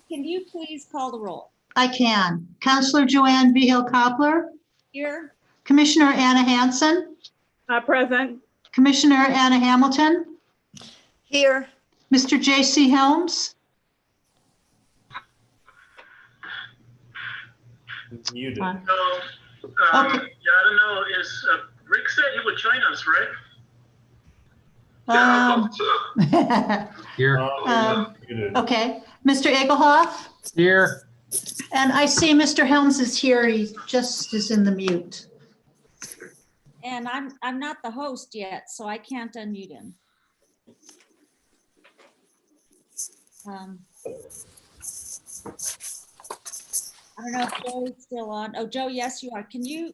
can you please call the roll? I can. Counselor Joanne Vihil-Coppler, Here. Commissioner Anna Hansen, Present. Commissioner Anna Hamilton, Here. Mr. J.C. Helms, Muted. Okay. Yeah, I don't know. Rick said he would join us, right? Here. Muted. Okay, Mr. Egelhoff, Here. and I see Mr. Helms is here. He just is in the mute. And I'm not the host yet, so I can't unmute him. I don't know if Joe's still on. Oh, Joe, yes, you are. Can you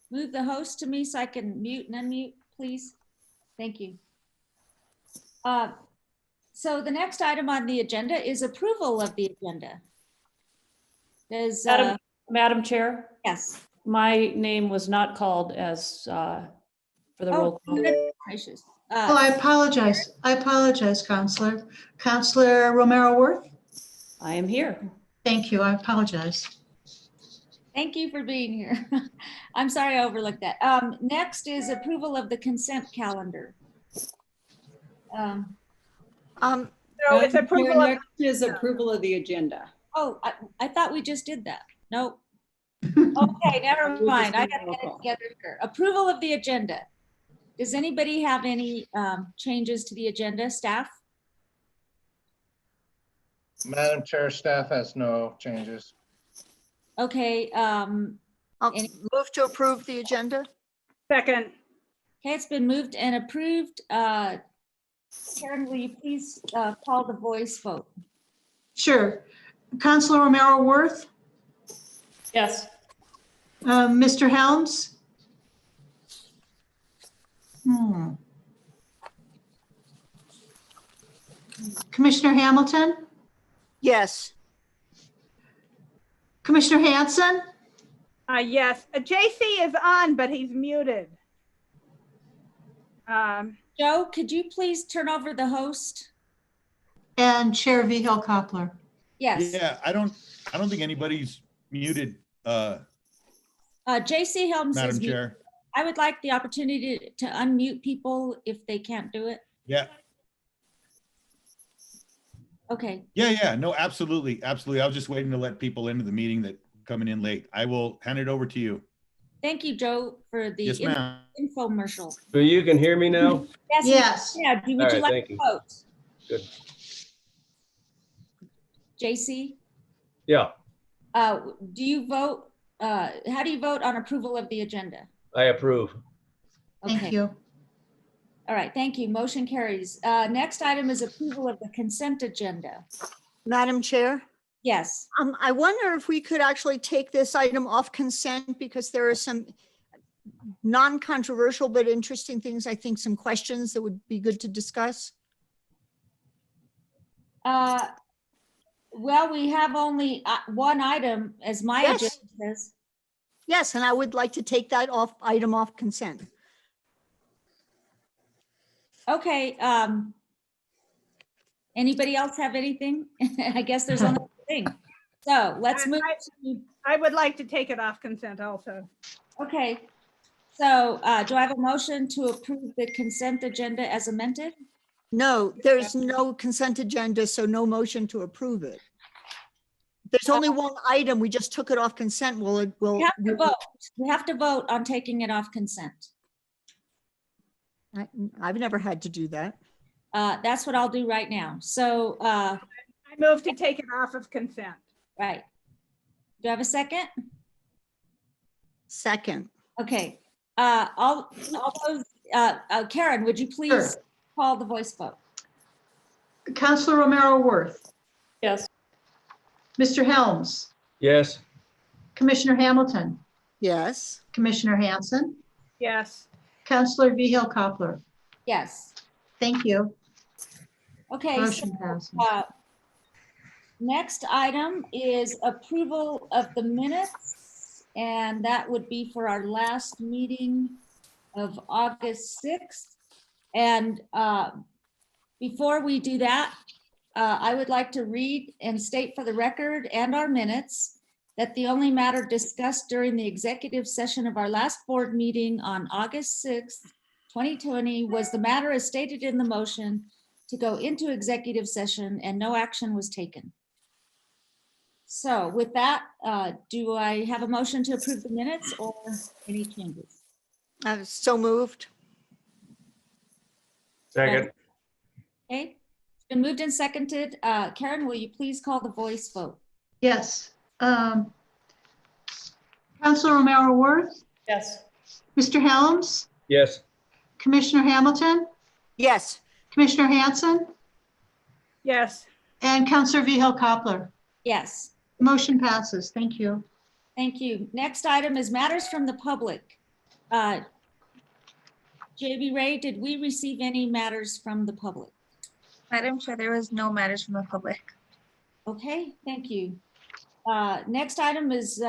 move the host to me so I can mute and unmute, please? Thank you. So the next item on the agenda is approval of the agenda. Does, Madam Chair, yes. my name was not called as for the roll call. Goodness gracious. Oh, I apologize. I apologize, Counselor. Counselor Romero Worth, I am here. thank you. I apologize. Thank you for being here. I'm sorry I overlooked that. Next is approval of the consent calendar. So it's approval of. Next is approval of the agenda. Oh, I thought we just did that. Nope. Okay, never mind. I gotta get it together here. Approval of the agenda. Does anybody have any changes to the agenda, staff? Madam Chair, staff has no changes. Okay, I'll move to approve the agenda. Second. okay, it's been moved and approved. Karen, will you please call the voice vote? Sure. Counselor Romero Worth, Yes. Mr. Helms? Commissioner Hamilton? Yes. Commissioner Hansen? Yes. JC is on, but he's muted. Joe, could you please turn over the host? And Chair Vihil-Coppler. Yes. Yeah, I don't think anybody's muted, JC Helms Madam is muted. Chair. I would like the opportunity to unmute people if they can't do it. Yeah, Okay, yeah, no, absolutely, absolutely. I was just waiting to let people into the meeting that coming in late. I will hand it over to you. thank you, Joe, for the Yes, ma'am. infomercial. So you can hear me now? Yes. Yeah, would you All right, like thank to you. vote? Good. JC, Yeah, do you vote, how do you vote on approval of the agenda? I approve. Thank Okay. you. All right, thank you. Motion carries. Next item is approval of the consent agenda. Madam Chair, Yes. I wonder if we could actually take this item off consent because there are some non-controversial but interesting things, I think some questions that would be good to discuss. Well, we have only one item as my Yes. agenda says. Yes, and I would like to take that item off consent. Okay, anybody else have anything? I guess there's only one thing. So let's move to, I would like to take it off consent also. okay. So do I have a motion to approve the consent agenda as amended? No, there's no consent agenda, so no motion to approve it. There's only one item. We just took it off consent. Well, it will. We have to vote. We have to vote on taking it off consent. I've never had to do that. That's what I'll do right now. So, I move to take it off of consent. right. Do I have a second? Second. Okay. All those, Karen, would you please Sure. call the voice vote? Counselor Romero Worth, Yes. Mr. Helms, Yes, Commissioner Hamilton, Yes. Commissioner Hansen, Yes. Counselor Vihil-Coppler. Yes. Thank you. Okay. So, Motion passes. next item is approval of the minutes, and that would be for our last meeting of August 6th. And before we do that, I would like to read and state for the record and our minutes that the only matter discussed during the executive session of our last board meeting on August 6th, 2020 was the matter as stated in the motion to go into executive session, and no action was taken. So with that, do I have a motion to approve the minutes or any changes? I was so moved. Second. Okay, it's been moved and seconded. Karen, will you please call the voice vote? Yes. Counselor Romero Worth, Yes. Mr. Helms, Yes. Commissioner Hamilton, Yes. Commissioner Hanson, Yes. and Counselor Vihel Coppler. Yes, Motion passes. Thank you. thank you. Next item is matters from the public. JB Ray, did we receive any matters from the public? Madam Chair, there was no matters from the public. Okay, thank you. Next item is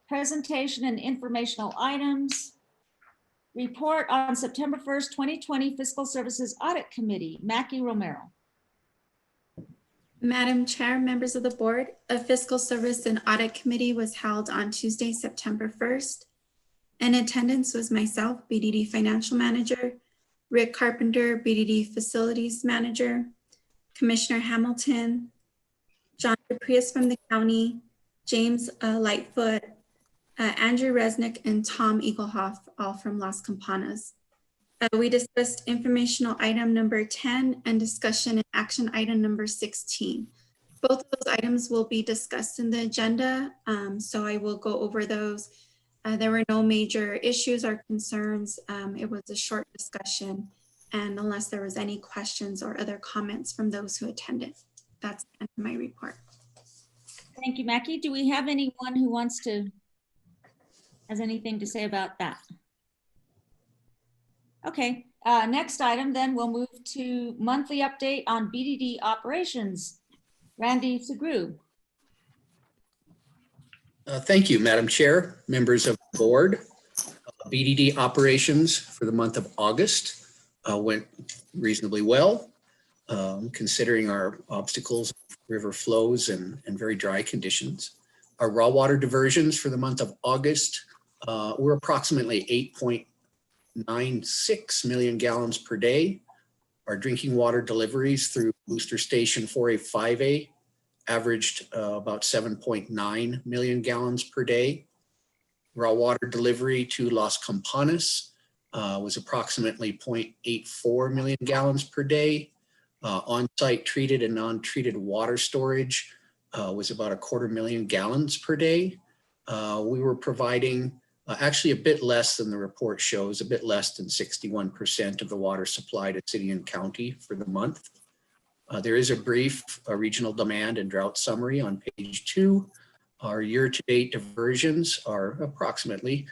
presentation and informational items. Report on September 1st, 2020 Fiscal Services Audit Committee. Mackie Romero. Madam Chair, members of the board, a Fiscal Service and Audit Committee was held on Tuesday, September 1st. In attendance was myself, BDD Financial Manager, Rick Carpenter, BDD Facilities Manager, Commissioner Hamilton, John DePrius from the county, James Lightfoot, Andrew Resnick, and Tom Eaglehoff, all from Las Campanas. We discussed informational item number 10 and discussion and action item number 16. Both of those items will be discussed in the agenda, so I will go over those. There were no major issues or concerns. It was a short discussion, and unless there was any questions or other comments from those who attended, that's the end of my report. Thank you, Mackie. Do we have anyone who has anything to say about that? Okay, next item, then we'll move to monthly update on BDD operations. Randy Segru. Thank you, Madam Chair, members of the board. BDD operations for the month of August went reasonably well, considering our obstacles, river flows, and very dry conditions. Our raw water diversions for the month of August were approximately 8.96 million gallons per day. Our drinking water deliveries through Booster Station 4A5A averaged about 7.9 million gallons per day. Raw water delivery to Las Campanas was approximately 0.84 million gallons per day. On-site treated and non-treated water storage was about 250,000 gallons per day. We were providing actually a bit less than the report shows, a bit less than 61% of the water supply to city and county for the month. There is a brief regional demand and drought summary on page 2. Our year-to-date diversions are approximately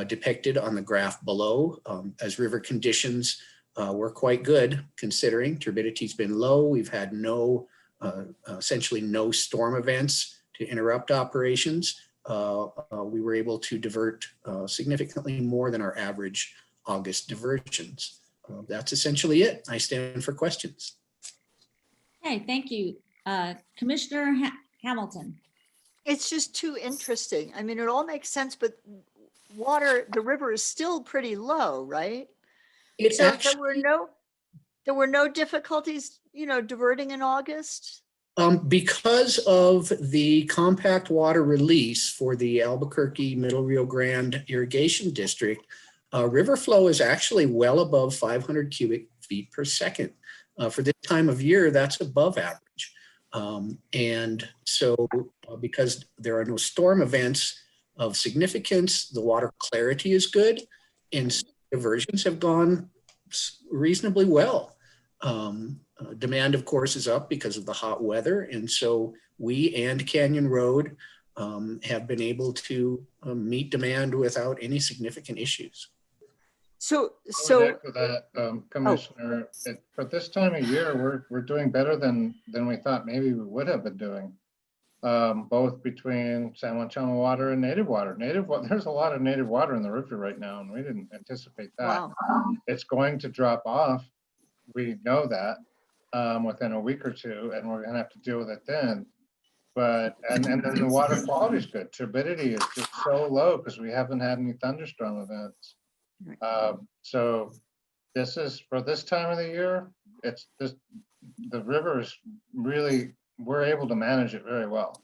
depicted on the graph below. As river conditions were quite good, considering turbidity's been low. We've had essentially no storm events to interrupt operations. We were able to divert significantly more than our average August diversions. That's essentially it. I stand for questions. Okay, thank you. Commissioner Hamilton. It's just too interesting. I mean, it all makes sense, but the river is still pretty low, right? It's So actually, there were no difficulties, diverting in August? because of the compact water release for the Albuquerque Middle Rio Grande Irrigation District, river flow is actually well above 500 cubic feet per second. For this time of year, that's above average. And so because there are no storm events of significance, the water clarity is good, and diversions have gone reasonably well. Demand, of course, is up because of the hot weather. And so we and Canyon Road have been able to meet demand without any significant issues. For that, Commissioner, for this time of year, we're doing better than we thought maybe we would have been doing. Both between San Juan water and native water. There's a lot of native water in the river right now, and we didn't anticipate that. Wow. It's going to drop off. We know that. within a week or two, and we're gonna have to deal with it then. But, and then the water quality is good. Turbidity is just so low because we haven't had any thunderstorm events. So this is, for this time of the year, it's just, the river is really, we're able to manage it very well.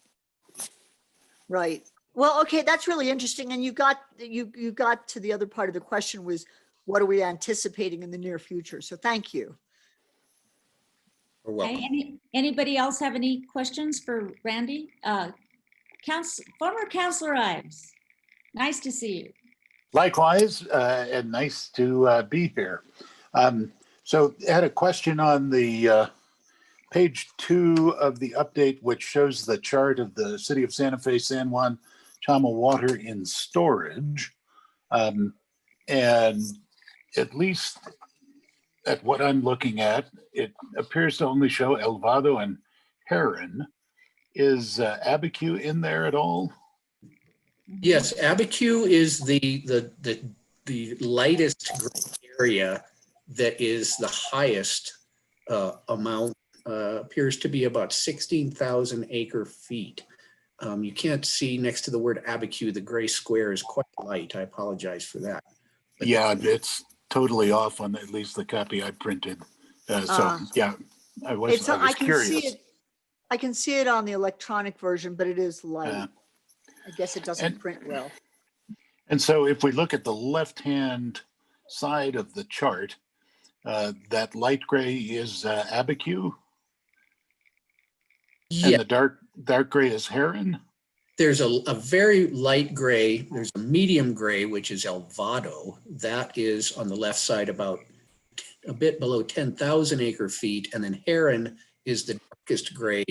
Right. Well, okay, that's really interesting. And you got to the other part of the question was, what are we anticipating in the near future? So thank you. You're welcome. Anybody else have any questions for Randy? Former Councilor Ives, nice to see you. Likewise, and nice to be here. So I had a question on the page 2 of the update, which shows the chart of the city of Santa Fe, San Juan, Chama water in storage. And at least at what I'm looking at, it appears to only show Elvado and Heron. Is Abiquiu in there at all? Yes, Abiquiu is the lightest gray area that is the highest amount, appears to be about 16,000 acre feet. You can't see next to the word Abiquiu, the gray square is quite light. I apologize for that. But Yeah, it's totally off on at least the copy I printed. Yeah, I was curious. I can see it on the electronic version, but it is light. I guess it doesn't print well. And so if we look at the left-hand side of the chart, that light gray is Abiquiu? yeah, And the dark gray is Heron? there's a very light gray, there's a medium gray, which is Elvado. That is on the left side about a bit below 10,000 acre feet. And then Heron is the darkest gray,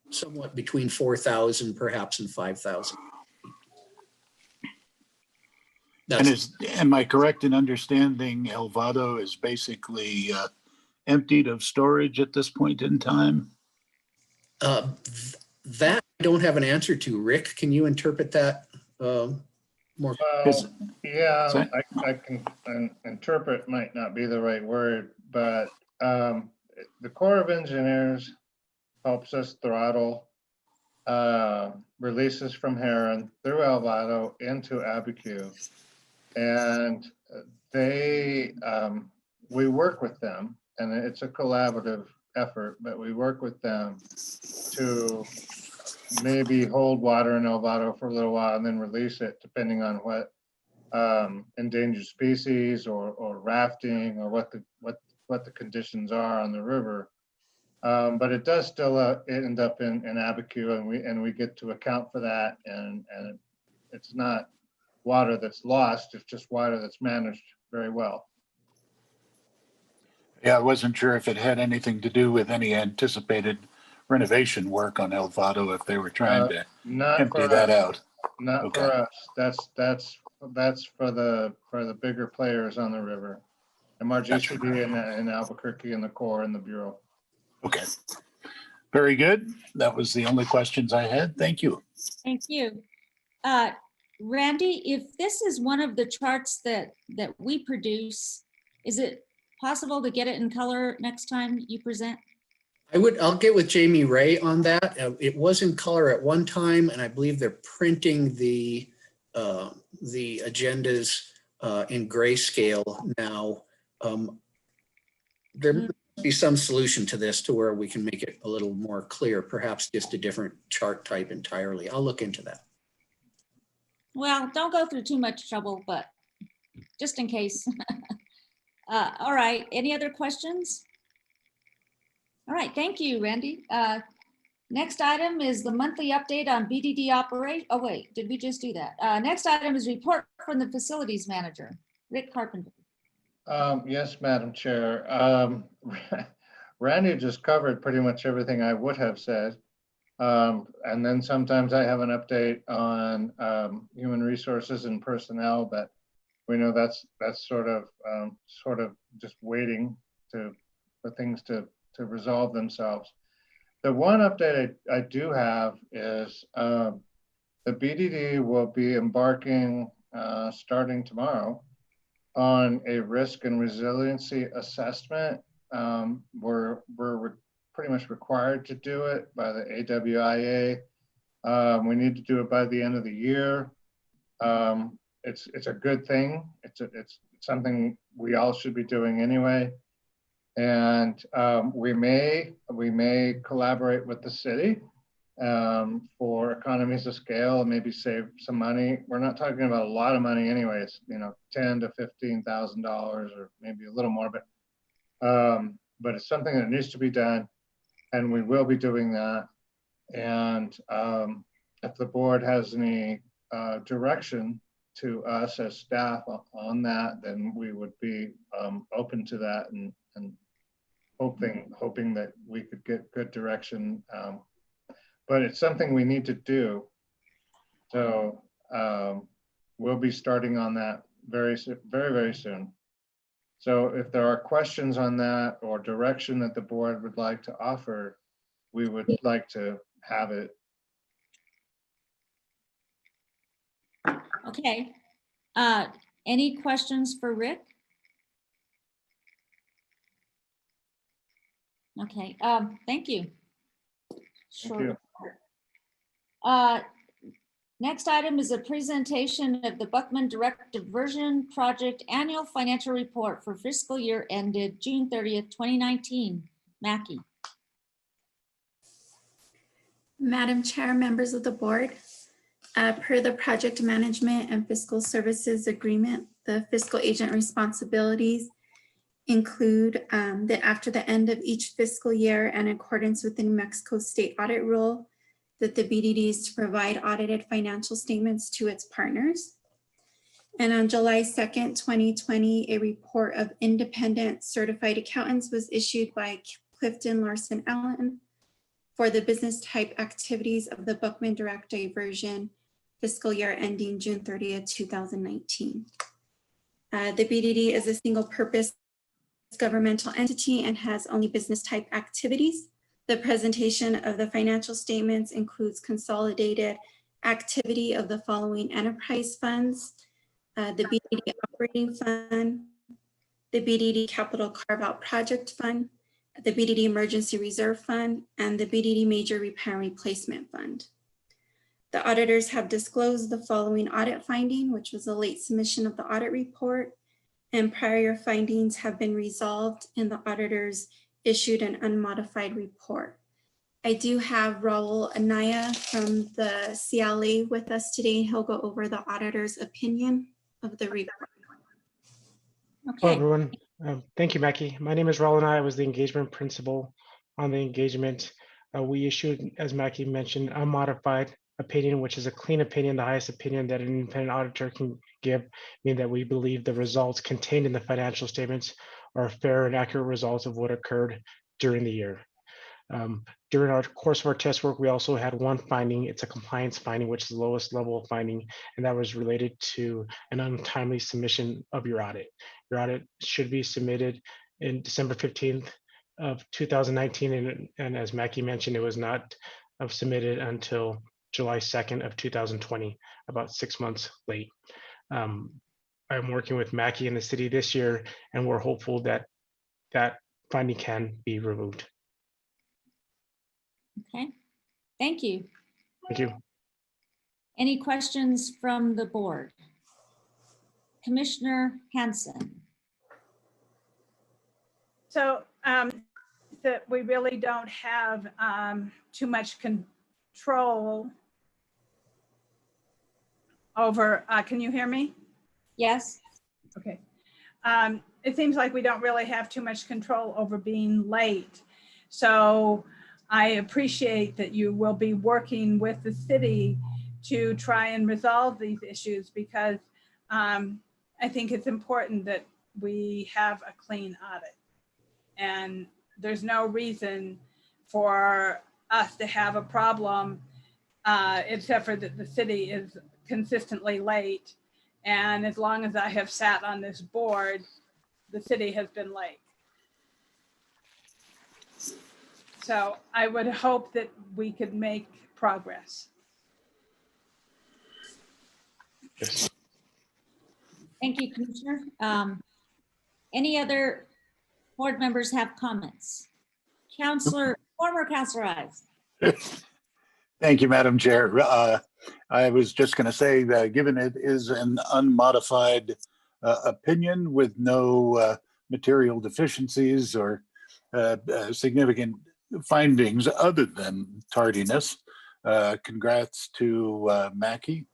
somewhat between 4,000 perhaps and 5,000. And am I correct in understanding Elvado is basically emptied of storage at this point in time? That I don't have an answer to. Rick, can you interpret that more? Well, yeah, I can interpret might not be the right word, but the Corps of Engineers helps us throttle releases from Heron through Elvado into Abiquiu. And we work with them, and it's a collaborative effort, but we work with them to maybe hold water in Elvado for a little while and then release it, depending on what endangered species or rafting or what the conditions are on the river. But it does still end up in Abiquiu, and we get to account for that, and it's not water that's lost, it's just water that's managed very well. Yeah, I wasn't sure if it had anything to do with any anticipated renovation work on Elvado, if they were trying to empty that out. Not for us. That's for the bigger players on the river. MRGCD and Albuquerque and the Corps and the Bureau. Okay. Very good. That was the only questions I had. Thank you. Thank you. Randy, if this is one of the charts that we produce, is it possible to get it in color next time you present? I'll get with Jamie Ray on that. It was in color at one time, and I believe they're printing the agendas in grayscale now. There must be some solution to this to where we can make it a little more clear, perhaps just a different chart type entirely. I'll look into that. Well, don't go through too much trouble, but just in case. All right, any other questions? All right, thank you, Randy. Next item is the monthly update on BDD operation. Oh wait, did we just do that? Next item is report from the facilities manager, Rick Carpenter. Yes, Madam Chair. Randy just covered pretty much everything I would have said. And then sometimes I have an update on human resources and personnel, but we know that's sort of just waiting for things to resolve themselves. The one update I do have is the BDD will be embarking starting tomorrow on a risk and resiliency assessment. We're pretty much required to do it by the AWIA. We need to do it by the end of the year. It's a good thing. It's something we all should be doing anyway. And we may collaborate with the city for economies of scale and maybe save some money. We're not talking about a lot of money anyways, you know, $10,000 to $15,000 or maybe a little more, but it's something that needs to be done, and we will be doing that. And if the board has any direction to us as staff on that, then we would be open to that and hoping that we could get good direction. But it's something we need to do. So we'll be starting on that very, very soon. So if there are questions on that or direction that the board would like to offer, we would like to have it. Okay. Any questions for Rick? Okay, thank you. Thank you. Next item is a presentation of the Buckman Direct Diversion Project Annual Financial Report for fiscal year ended June 30th, 2019. Mackie. Madam Chair, members of the board, per the Project Management and Fiscal Services Agreement, the fiscal agent responsibilities include that after the end of each fiscal year, in accordance with the New Mexico State Audit Rule, that the BDD is to provide audited financial statements to its partners. And on July 2nd, 2020, a report of independent certified accountants was issued by Clifton Larson Allen for the business type activities of the Buckman Direct Diversion fiscal year ending June 30th, 2019. The BDD is a single purpose governmental entity and has only business type activities. The presentation of the financial statements includes consolidated activity of the following enterprise funds: the BDD Operating Fund, the BDD Capital Carve-Out Project Fund, the BDD Emergency Reserve Fund, and the BDD Major Repair and Replacement Fund. The auditors have disclosed the following audit finding, which was a late submission of the audit report, and prior findings have been resolved and the auditors issued an unmodified report. I do have Raul Anaya from the CLA with us today. He'll go over the auditor's opinion of the report. Hello, everyone. Thank you, Mackie. My name is Raul Anaya. I was the engagement principal on the engagement. We issued, as Mackie mentioned, a modified opinion, which is a clean opinion, the highest opinion that an independent auditor can give, meaning that we believe the results contained in the financial statements are fair and accurate results of what occurred during the year. During our course of our test work, we also had one finding. It's a compliance finding, which is the lowest level of finding, and that was related to an untimely submission of your audit. Your audit should be submitted in December 15th of 2019, and as Mackie mentioned, it was not submitted until July 2nd of 2020, about 6 months late. I'm working with Mackie in the city this year, and we're hopeful that that finding can be removed. Okay, thank you. Thank you. Any questions from the board? Commissioner Hanson. So that we really don't have too much control over, can you hear me? Yes. Okay. It seems like we don't really have too much control over being late. So I appreciate that you will be working with the city to try and resolve these issues, because I think it's important that we have a clean audit. And there's no reason for us to have a problem, except for that the city is consistently late. And as long as I have sat on this board, the city has been late. So I would hope that we could make progress. Yes. Thank you, Commissioner. Any other board members have comments? Former Counselor Ives. Thank you, Madam Chair. I was just going to say that given it is an unmodified opinion with no material deficiencies or significant findings other than tardiness, congrats to Mackie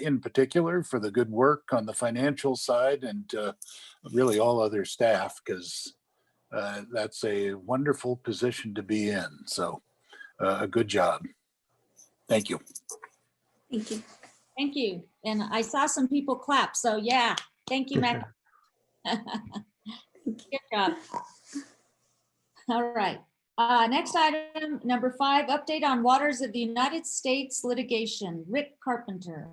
in particular for the good work on the financial side and really all other staff, because that's a wonderful position to be in. So a good job. Thank you. Thank you. Thank you. And I saw some people clap. So yeah, thank you, Mac. Good job. All right. Next item, number 5, update on waters of the United States litigation. Rick Carpenter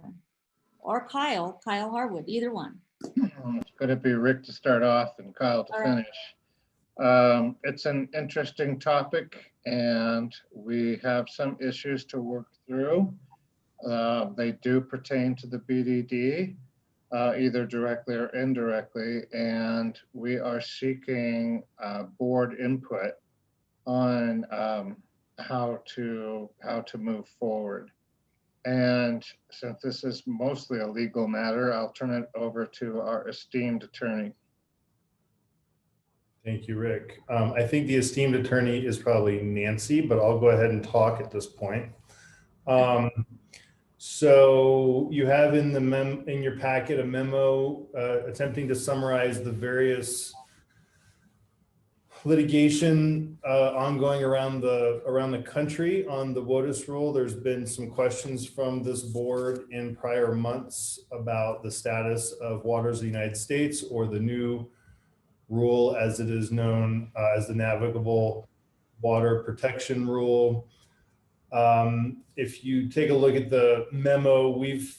or Kyle Harwood, either one. It's going to be Rick to start off and Kyle to All right. finish. It's an interesting topic and we have some issues to work through. They do pertain to the BDD, either directly or indirectly, and we are seeking board input on how to move forward. And since this is mostly a legal matter, I'll turn it over to our esteemed attorney. Thank you, Rick. I think the esteemed attorney is probably Nancy, but I'll go ahead and talk at this point. So you have in your packet a memo attempting to summarize the various litigation ongoing around the country on the WOTUS rule. There's been some questions from this board in prior months about the status of waters of the United States, or the new rule as it is known as the Navigable Water Protection Rule. If you take a look at the memo, we've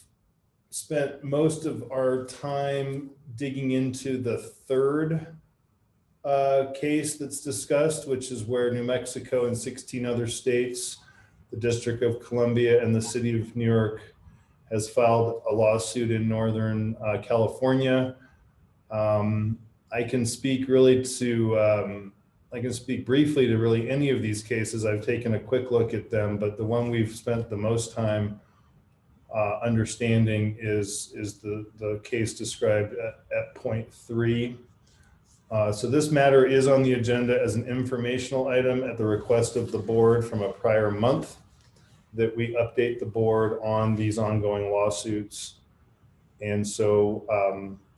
spent most of our time digging into the third case that's discussed, which is where New Mexico and 16 other states, the District of Columbia and the City of New York, has filed a lawsuit in Northern California. I can speak briefly to really any of these cases. I've taken a quick look at them, but the one we've spent the most time understanding is the case described at point 3. So this matter is on the agenda as an informational item at the request of the board from a prior month, that we update the board on these ongoing lawsuits. And so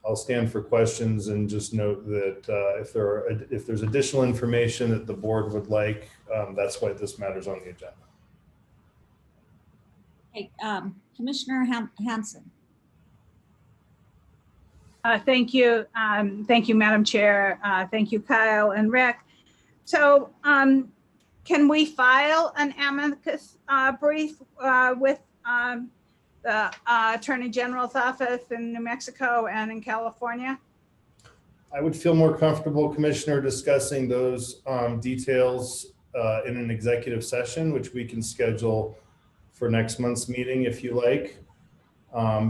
I'll stand for questions and just note that if there's additional information that the board would like, that's why this matter's on the agenda. Okay, Commissioner Hanson. Thank you. Thank you, Madam Chair. Thank you, Kyle and Rick. So can we file an amicus brief with the Attorney General's office in New Mexico and in California? I would feel more comfortable, Commissioner, discussing those details in an executive session, which we can schedule for next month's meeting if you like.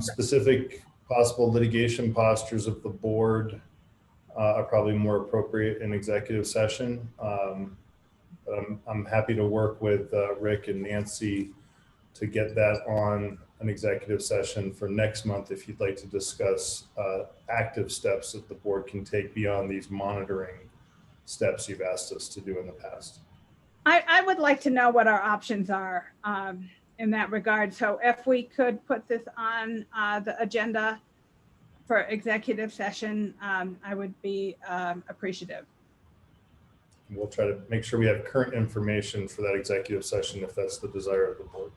Specific possible litigation postures of the board are probably more appropriate in executive session. But I'm happy to work with Rick and Nancy to get that on an executive session for next month if you'd like to discuss active steps that the board can take beyond these monitoring steps you've asked us to do in the past. I would like to know what our options are in that regard. So if we could put this on the agenda for executive session, I would be appreciative. We'll try to make sure we have current information for that executive session if that's the desire of the board.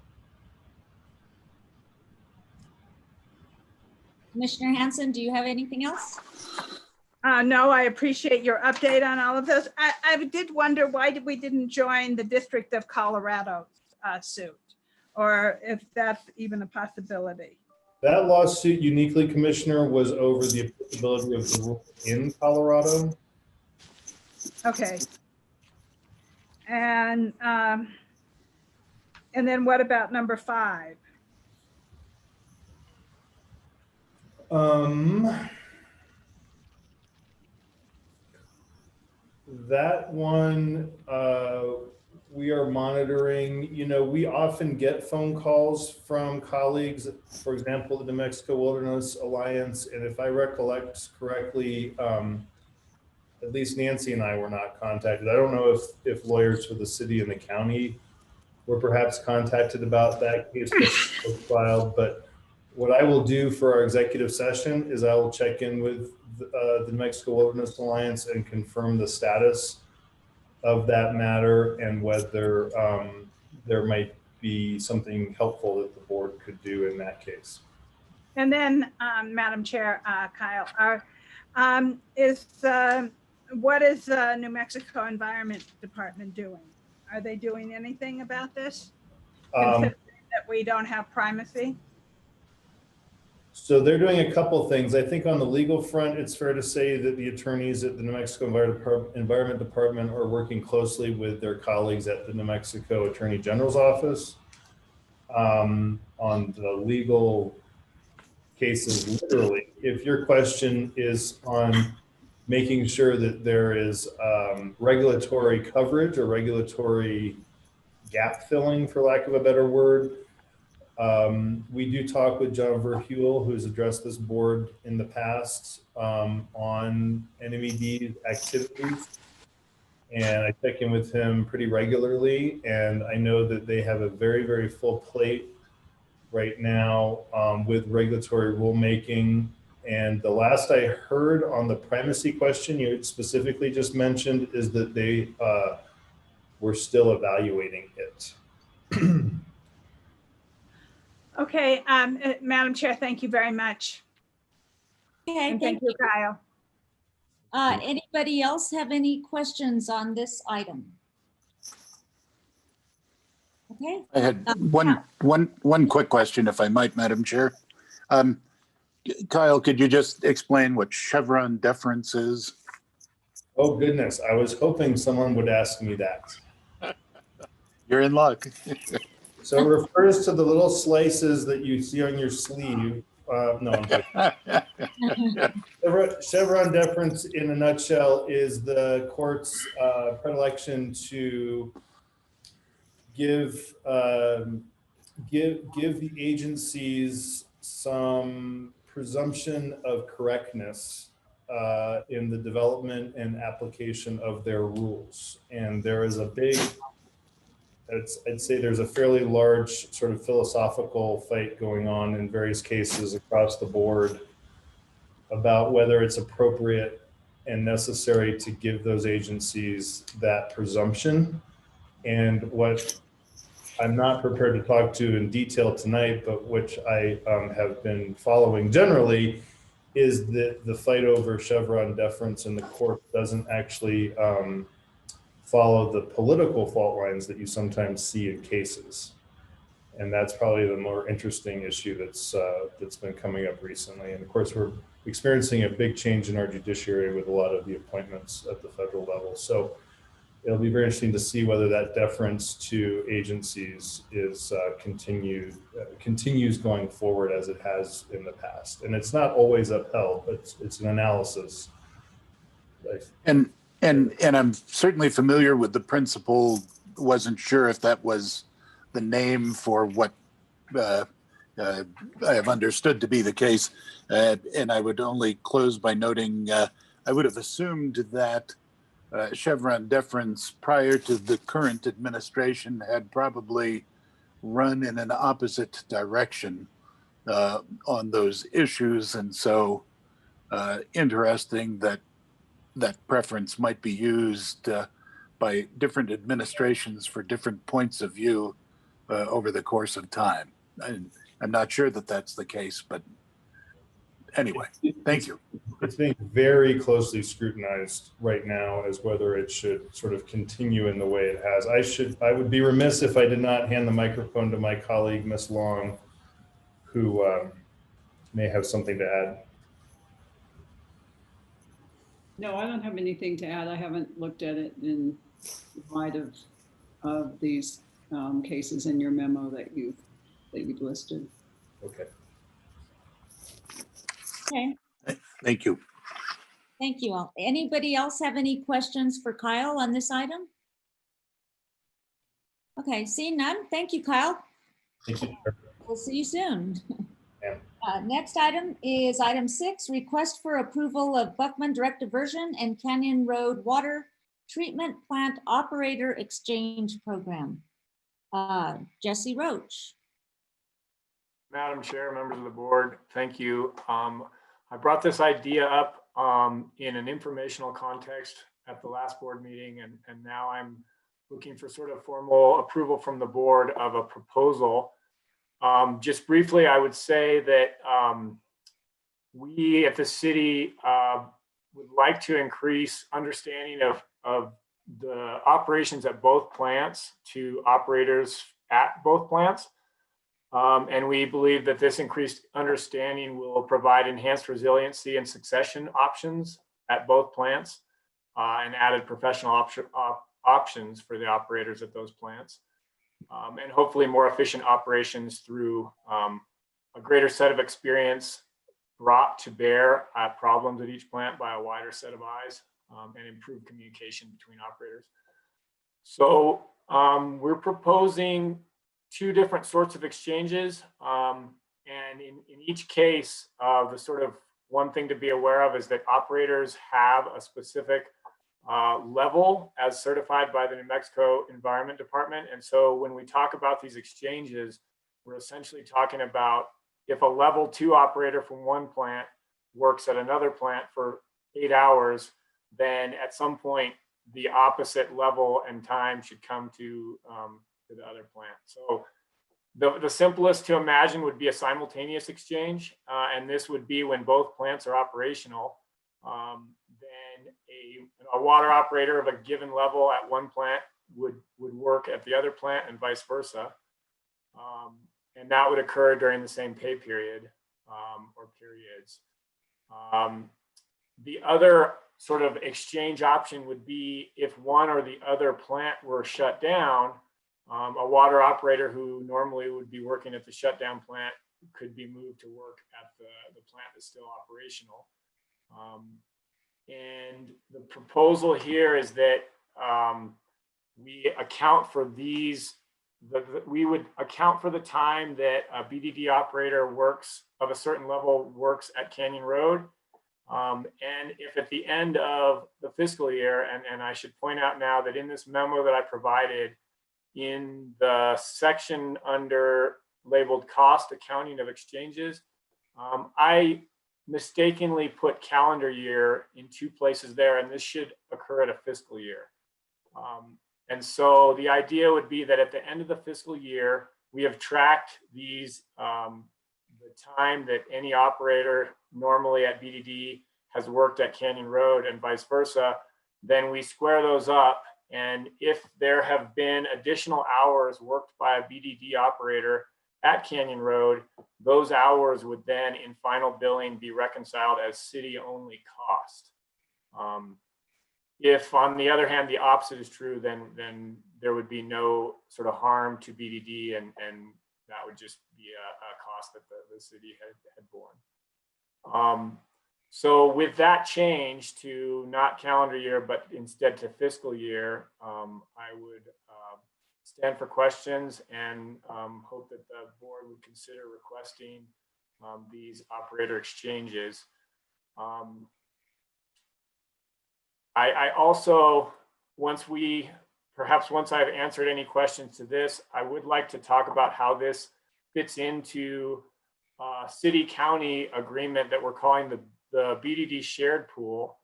Commissioner Hanson, do you have anything else? No, I appreciate your update on all of those. I did wonder why we didn't join the District of Colorado's suit, or if that's even a possibility. That lawsuit uniquely, Commissioner, was over the applicability of the rule in Colorado. Okay. And then what about number 5? That one, we are monitoring. You know, we often get phone calls from colleagues, for example, the New Mexico Wilderness Alliance. And if I recollect correctly, at least Nancy and I were not contacted. I don't know if lawyers for the city and the county were perhaps contacted about that case was filed, but what I will do for our executive session is I will check in with the New Mexico Wilderness Alliance and confirm the status of that matter and whether there might be something helpful that the board could do in that case. And then, Madam Chair, Kyle, what is New Mexico Environment Department doing? Are they doing anything about this? Considering that we don't have primacy? So they're doing a couple things. I think on the legal front, it's fair to say that the attorneys at the New Mexico Environment Department are working closely with their colleagues at the New Mexico Attorney General's office on the legal cases. Literally, if your question is on making sure that there is regulatory coverage or regulatory gap filling, for lack of a better word, we do talk with John Verheuel, who's addressed this board in the past on NMED activities. And I check in with him pretty regularly. And I know that they have a very, very full plate right now with regulatory rulemaking. And the last I heard on the primacy question you specifically just mentioned is that they were still evaluating it. Okay, Madam Chair, thank you very much. Okay, And thank you, Kyle. Anybody else have any questions on this item? Okay. I had one quick question, if I might, Madam Chair. Kyle, could you just explain what Chevron deference is? Oh, goodness. I was hoping someone would ask me that. You're in luck. So it refers to the little slices that you see on your sleeve. No, I'm joking. Chevron deference, in a nutshell, is the court's predilection to give the agencies some presumption of correctness in the development and application of their rules. And there is a big, I'd say there's a fairly large sort of philosophical fight going on in various cases across the board about whether it's appropriate and necessary to give those agencies that presumption. And what I'm not prepared to talk to in detail tonight, but which I have been following generally, is that the fight over Chevron deference in the court doesn't actually follow the political fault lines that you sometimes see in cases. And that's probably the more interesting issue that's been coming up recently. And of course, we're experiencing a big change in our judiciary with a lot of the appointments at the federal level. So it'll be very interesting to see whether that deference to agencies is continues going forward as it has in the past. And it's not always upheld, but it's an analysis. And I'm certainly familiar with the principle. Wasn't sure if that was the name for what I have understood to be the case. And I would only close by noting I would have assumed that Chevron deference prior to the current administration had probably run in an opposite direction on those issues. And so interesting that that preference might be used by different administrations for different points of view over the course of time. I'm not sure that that's the case, but anyway, thank you. It's being very closely scrutinized right now as whether it should sort of continue in the way it has. I would be remiss if I did not hand the microphone to my colleague, Ms. Long, who may have something to add. No, I don't have anything to add. I haven't looked at it in light of these cases in your memo that you've listed. Okay. Okay, Thank you. thank you all. Anybody else have any questions for Kyle on this item? Okay, seeing none. Thank you, Kyle. Thank you. We'll see you soon. Yeah. Next item is item 6, request for approval of Buckman Direct Diversion and Canyon Road Water Treatment Plant Operator Exchange Program. Jesse Roach. Madam Chair, members of the board, thank you. I brought this idea up in an informational context at the last board meeting, and now I'm looking for sort of formal approval from the board of a proposal. Just briefly, I would say that we at the city would like to increase understanding of the operations at both plants to operators at both plants. And we believe that this increased understanding will provide enhanced resiliency and succession options at both plants and added professional options for the operators at those plants. And hopefully more efficient operations through a greater set of experience brought to bear at problems at each plant by a wider set of eyes and improved communication between operators. So we're proposing 2 different sorts of exchanges. And in each case, the sort of one thing to be aware of is that operators have a specific level as certified by the New Mexico Environment Department. And so when we talk about these exchanges, we're essentially talking about if a level 2 operator from one plant works at another plant for 8 hours, then at some point the opposite level and time should come to the other plant. So the simplest to imagine would be a simultaneous exchange. And this would be when both plants are operational. Then a water operator of a given level at one plant would work at the other plant and vice versa. And that would occur during the same pay period or periods. The other sort of exchange option would be if one or the other plant were shut down, a water operator who normally would be working at the shutdown plant could be moved to work at the plant that's still operational. And the proposal here is that we account for these, we would account for the time that a BDD operator works of a certain level works at Canyon Road. And if at the end of the fiscal year, and I should point out now that in this memo that I provided, in the section under labeled cost accounting of exchanges, I mistakenly put calendar year in 2 places there, and this should occur at a fiscal year. And so the idea would be that at the end of the fiscal year, we have tracked these, the time that any operator normally at BDD has worked at Canyon Road and vice versa. Then we square those up. And if there have been additional hours worked by a BDD operator at Canyon Road, those hours would then in final billing be reconciled as city-only cost. If on the other hand, the opposite is true, then there would be no sort of harm to BDD and that would just be a cost that the city had borne. So with that change to not calendar year, but instead to fiscal year, I would stand for questions and hope that the board would consider requesting these operator exchanges. I also, once I've answered any questions to this, I would like to talk about how this fits into a city-county agreement that we're calling the BDD shared pool,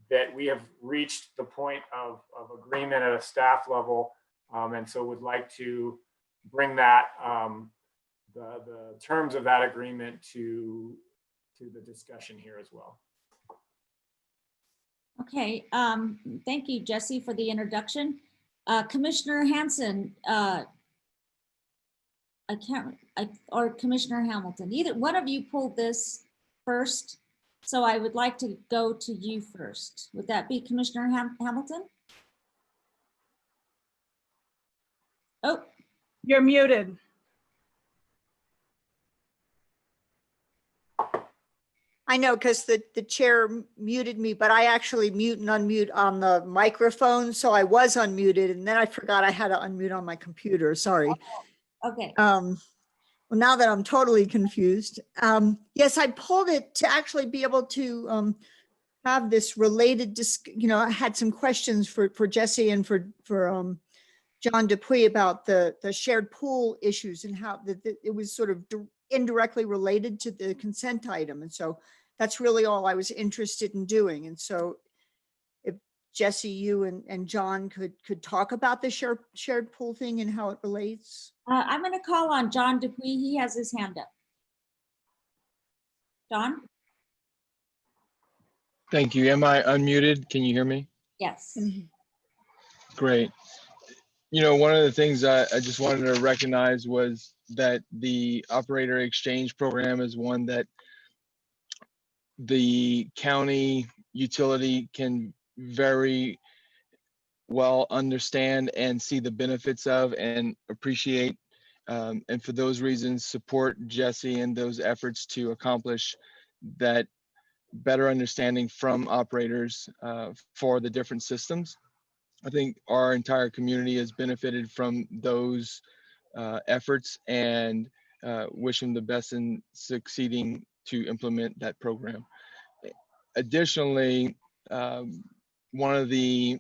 that we have reached the point of agreement at a staff level. And so would like to bring that, the terms of that agreement to the discussion here as well. Okay, thank you, Jesse, for the introduction. Commissioner Hanson, or Commissioner Hamilton, either one of you pulled this first. So I would like to go to you first. Would that be Commissioner Hamilton? Oh. You're muted. I know, because the chair muted me, but I actually mute and unmute on the microphone, so I was unmuted, and then I forgot I had to unmute on my computer, sorry. Okay. Well, now that I'm totally confused, yes, I pulled it to actually be able to have this related, I had some questions for Jesse and for John Dupuy about the shared pool issues and how it was sort of indirectly related to the consent item. And so that's really all I was interested in doing. And so if Jesse, you and John could talk about the shared pool thing and how it relates. I'm going to call on John Dupuy. He has his hand up. John? Thank you. Am I unmuted? Can you hear me? Yes. Great. You know, one of the things I just wanted to recognize was that the operator exchange program is one that the county utility can very well understand and see the benefits of and appreciate. And for those reasons, support Jesse and those efforts to accomplish that better understanding from operators for the different systems. I think our entire community has benefited from those efforts, and wish them the best in succeeding to implement that program. Additionally, one of the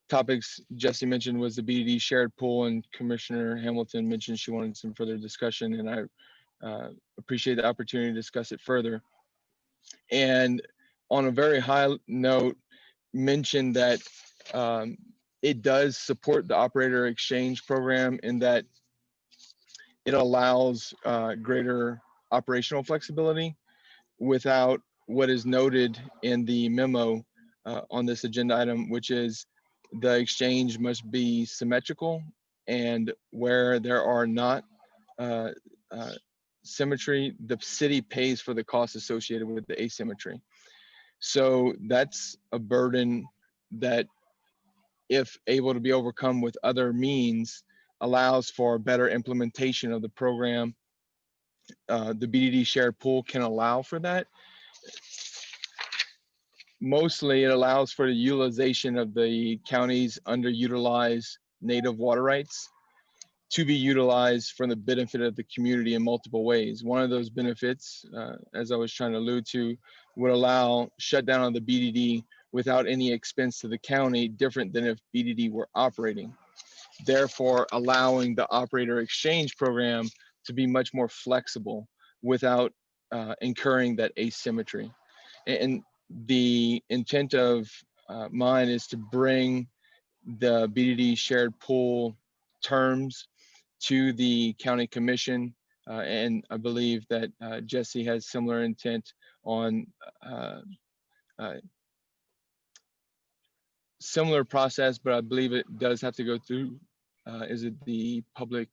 topics Jesse mentioned was the BDD shared pool, and Commissioner Hamilton mentioned she wanted some further discussion, and I appreciate the opportunity to discuss it further. And on a very high note, mentioned that it does support the operator exchange program in that it allows greater operational flexibility without what is noted in the memo on this agenda item, which is the exchange must be symmetrical, and where there are not symmetry, the city pays for the costs associated with the asymmetry. So that's a burden that, if able to be overcome with other means, allows for better implementation of the program. The BDD shared pool can allow for that. Mostly it allows for the utilization of the county's underutilized native water rights to be utilized for the benefit of the community in multiple ways. One of those benefits, as I was trying to allude to, would allow shutdown of the BDD without any expense to the county, different than if BDD were operating. Therefore, allowing the operator exchange program to be much more flexible without incurring that asymmetry. And the intent of mine is to bring the BDD shared pool terms to the county commission, and I believe that Jesse has similar intent on similar process, but I believe it does have to go through, is it the Public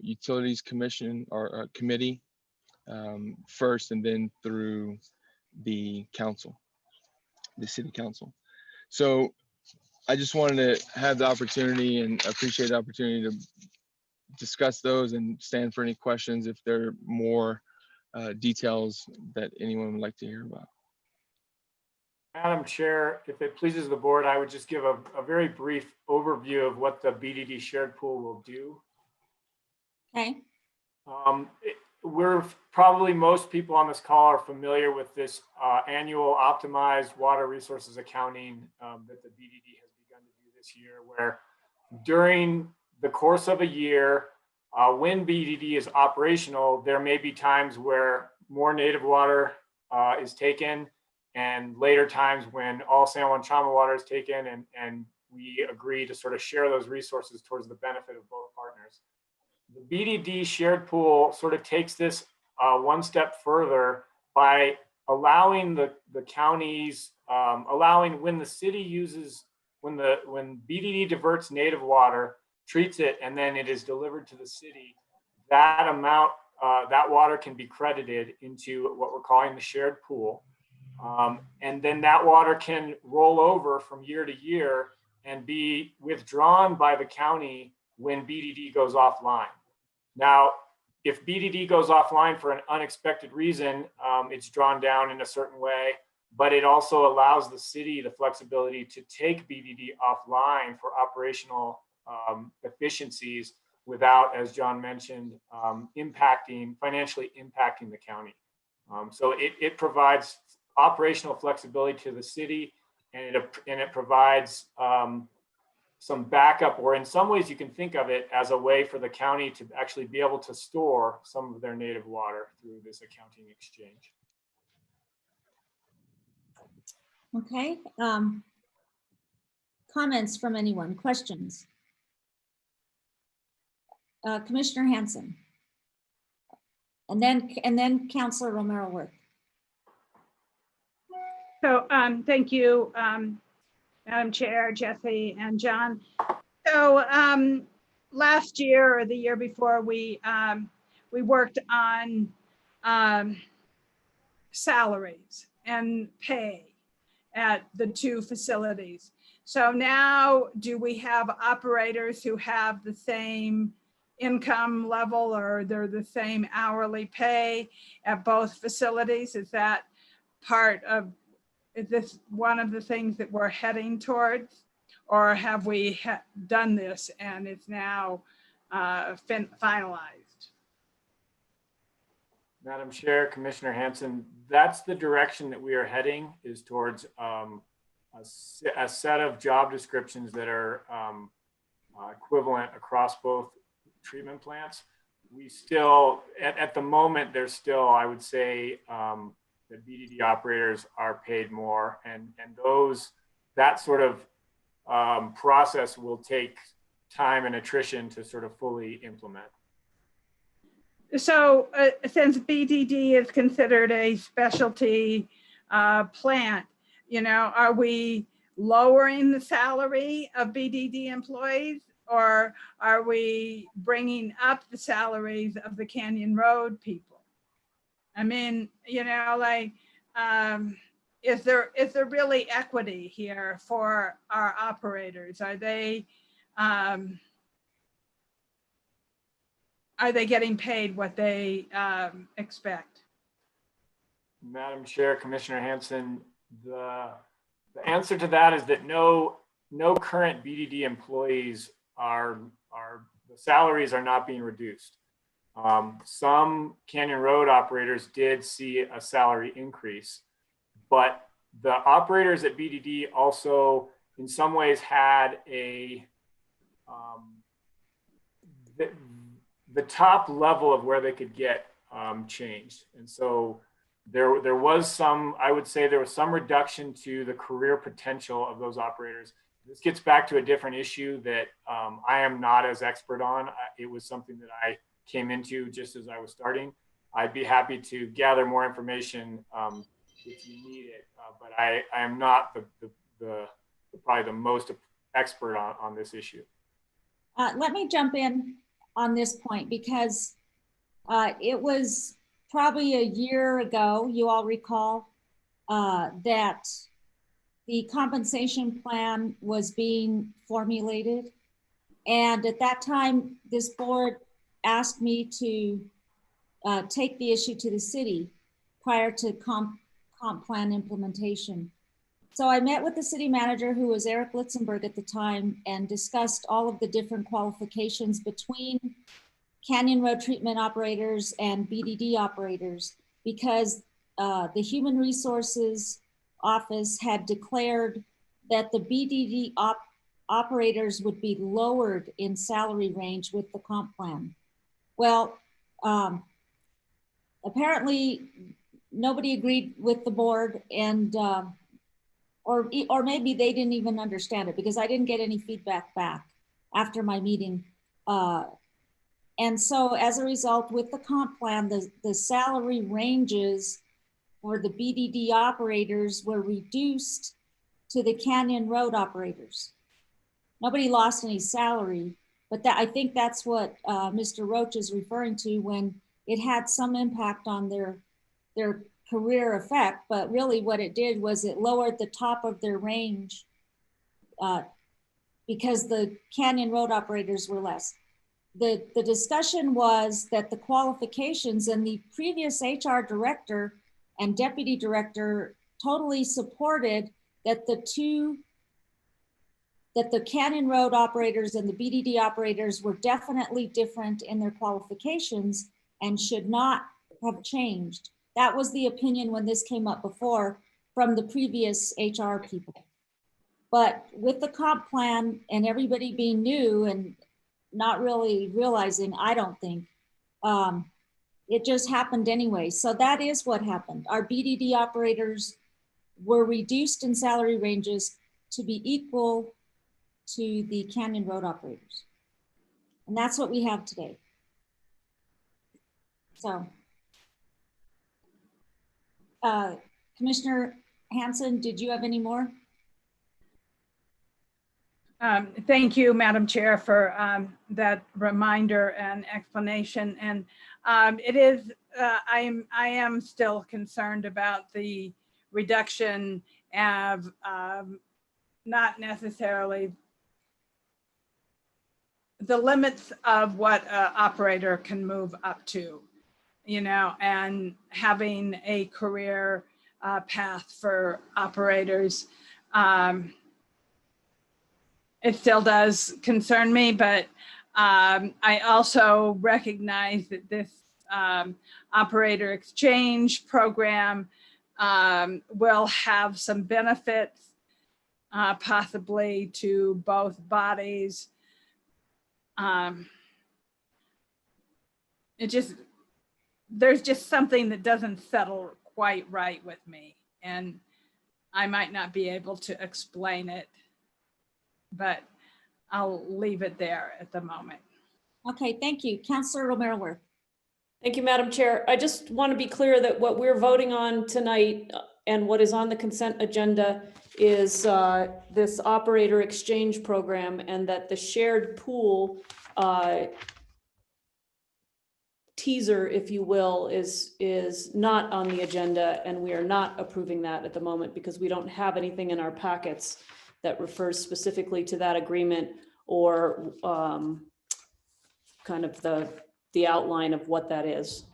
Utilities Commission or committee first, and then through the council, the city council. So I just wanted to have the opportunity and appreciate the opportunity to discuss those and stand for any questions if there are more details that anyone would like to hear about. Madam Chair, if it pleases the board, I would just give a very brief overview of what the BDD shared pool will do. Okay. We're probably, most people on this call are familiar with this annual optimized water resources accounting that the BDD has begun to do this year, where during the course of a year, when BDD is operational, there may be times where more native water is taken, and later times when all San Juan Chama water is taken, and we agree to sort of share those resources towards the benefit of both partners. The BDD shared pool sort of takes this one step further by allowing the counties, allowing when the city uses, when BDD diverts native water, treats it, and then it is delivered to the city, that amount, that water can be credited into what we're calling the shared pool. And then that water can roll over from year to year and be withdrawn by the county when BDD goes offline. Now, if BDD goes offline for an unexpected reason, it's drawn down in a certain way, but it also allows the city the flexibility to take BDD offline for operational efficiencies without, as John mentioned, financially impacting the county. So it provides operational flexibility to the city, and it provides some backup, or in some ways you can think of it as a way for the county to actually be able to store some of their native water through this accounting exchange. Okay. Comments from anyone? Questions? Commissioner Hanson. And then Councilor Romero Worth. So thank you, Madam Chair, Jesse, and John. So last year or the year before, we worked on salaries and pay at the two facilities. So now, do we have operators who have the same income level, or they're the same hourly pay at both facilities? Is that is this one of the things that we're heading towards? Or have we done this and it's now finalized? Madam Chair, Commissioner Hanson, that's the direction that we are heading, is towards a set of job descriptions that are equivalent across both treatment plants. We still, at the moment, there's still, I would say, the BDD operators are paid more, and that sort of process will take time and attrition to sort of fully implement. So since BDD is considered a specialty plant, are we lowering the salary of BDD employees, or are we bringing up the salaries of the Canyon Road people? I mean, is there really equity here for our operators? Are they getting paid what they expect? Madam Chair, Commissioner Hanson, the answer to that is that no current BDD employees the salaries are not being reduced. Some Canyon Road operators did see a salary increase, but the operators at BDD also in some ways had the top level of where they could get changed. And so there was some, I would say there was some reduction to the career potential of those operators. This gets back to a different issue that I am not as expert on. It was something that I came into just as I was starting. I'd be happy to gather more information if you need it, but I am not probably the most expert on this issue. Let me jump in on this point, because it was probably a year ago, you all recall, that the compensation plan was being formulated. And at that time, this board asked me to take the issue to the city prior to comp plan implementation. So I met with the city manager, who was Eric Litzenberg at the time, and discussed all of the different qualifications between Canyon Road treatment operators and BDD operators, because the Human Resources Office had declared that the BDD operators would be lowered in salary range with the comp plan. Well, apparently nobody agreed with the board, and or maybe they didn't even understand it, because I didn't get any feedback back after my meeting. And so as a result, with the comp plan, the salary ranges for the BDD operators were reduced to the Canyon Road operators. Nobody lost any salary, but I think that's what Mr. Roach is referring to when it had some impact on their career effect. But really what it did was it lowered the top of their range because the Canyon Road operators were less. the discussion was that the qualifications and the previous HR director and deputy director totally supported that the Canyon Road operators and the BDD operators were definitely different in their qualifications and should not have changed. That was the opinion when this came up before from the previous HR people. But with the comp plan and everybody being new and not really realizing, I don't think, it just happened anyway. So that is what happened. Our BDD operators were reduced in salary ranges to be equal to the Canyon Road operators. And that's what we have today. So, Commissioner Hanson, did you have any more? Thank you, Madam Chair, for that reminder and explanation. And it is, I am still concerned about the reduction of not necessarily the limits of what an operator can move up to, you know, and having a career path for operators. It still does concern me, but I also recognize that this operator exchange program will have some benefits possibly to both bodies. There's just something that doesn't settle quite right with me, and I might not be able to explain it, but I'll leave it there at the moment. Okay, thank you. Councilor Romero-Worth. Thank you, Madam Chair. I just want to be clear that what we're voting on tonight and what is on the consent agenda is this operator exchange program, and that the shared pool teaser, if you will, is not on the agenda, and we are not approving that at the moment because we don't have anything in our packets that refers specifically to that agreement or kind of the outline of what that is.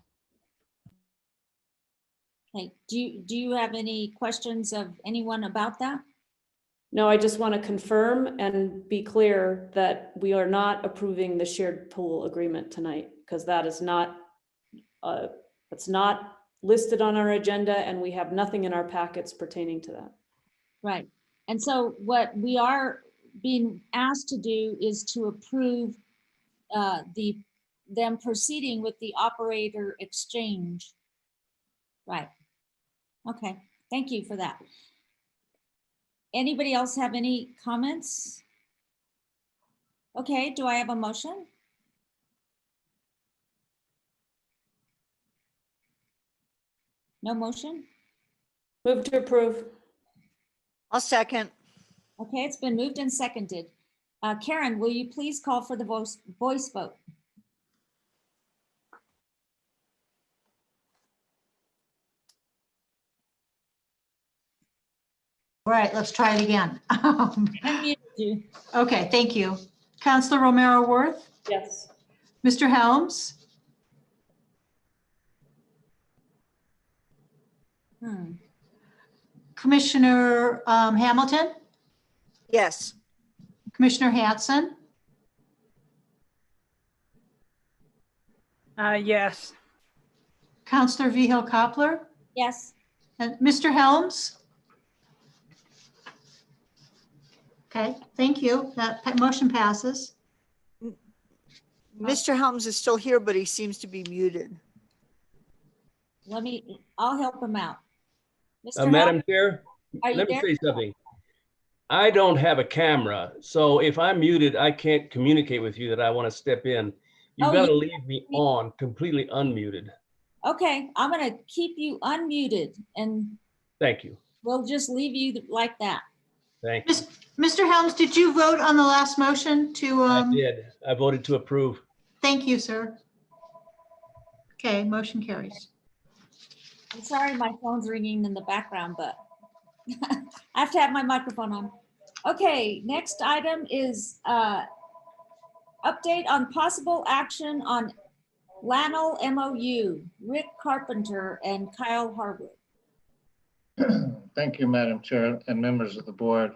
Okay, do you have any questions of anyone about that? No, I just want to confirm and be clear that we are not approving the shared pool agreement tonight, because that is not, it's not listed on our agenda, and we have nothing in our packets pertaining to that. Right. And so what we are being asked to do is to approve them proceeding with the operator exchange. Right. Okay, thank you for that. Anybody else have any comments? Okay, do I have a motion? No motion? Move to approve. I'll second. Okay, it's been moved and seconded. Karen, will you please call for the voice vote? All right, let's try it again. Unmuted you. Okay, thank you. Councilor Romero-Worth, Yes. Mr. Helms, Commissioner Hamilton, Yes. Commissioner Hanson, Yes. Councilor Vihil Coppler, Yes. and Mr. Helms. Okay, thank you. That motion passes. Mr. Helms is still here, but he seems to be muted. I'll help him out. Mr. Madam Helms, Chair, are you let me there? say something. I don't have a camera, so if I'm muted, I can't communicate with you that I want to step in. You've Oh, got to you- leave me on, completely unmuted. Okay, I'm gonna keep you unmuted and Thank you. we'll just leave you like that. Thank you. Mr. Helms, did you vote on the last motion to? I did. I voted to approve. Thank you, sir. Okay, motion carries. I'm sorry my phone's ringing in the background, but I have to have my microphone on. Okay, next item is Update on possible action on Lannel MOU, Rick Carpenter and Kyle Harwood. Thank you, Madam Chair and members of the board.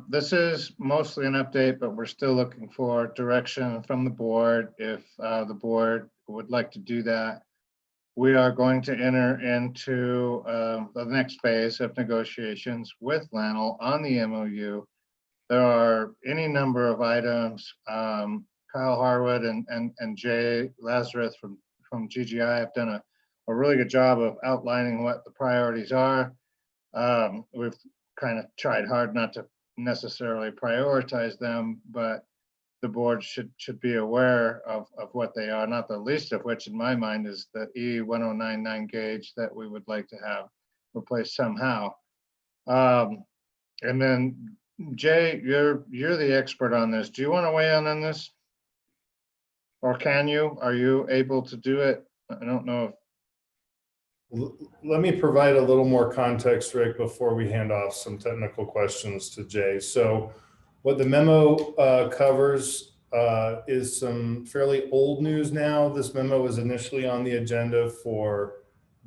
This is mostly an update, but we're still looking for direction from the board if the board would like to do that. We are going to enter into the next phase of negotiations with Lannel on the MOU. There are any number of items. Kyle Harwood and Jay Lazarus from GGI have done a really good job of outlining what the priorities are. We've kind of tried hard not to necessarily prioritize them, but the board should be aware of what they are, not the least of which in my mind is the E1099 gauge that we would like to have replaced somehow. And then Jay, you're the expert on this. Do you want to weigh in on this? Or can you? Are you able to do it? I don't know if let me provide a little more context, Rick, before we hand off some technical questions to Jay. So what the memo covers is some fairly old news now. This memo was initially on the agenda for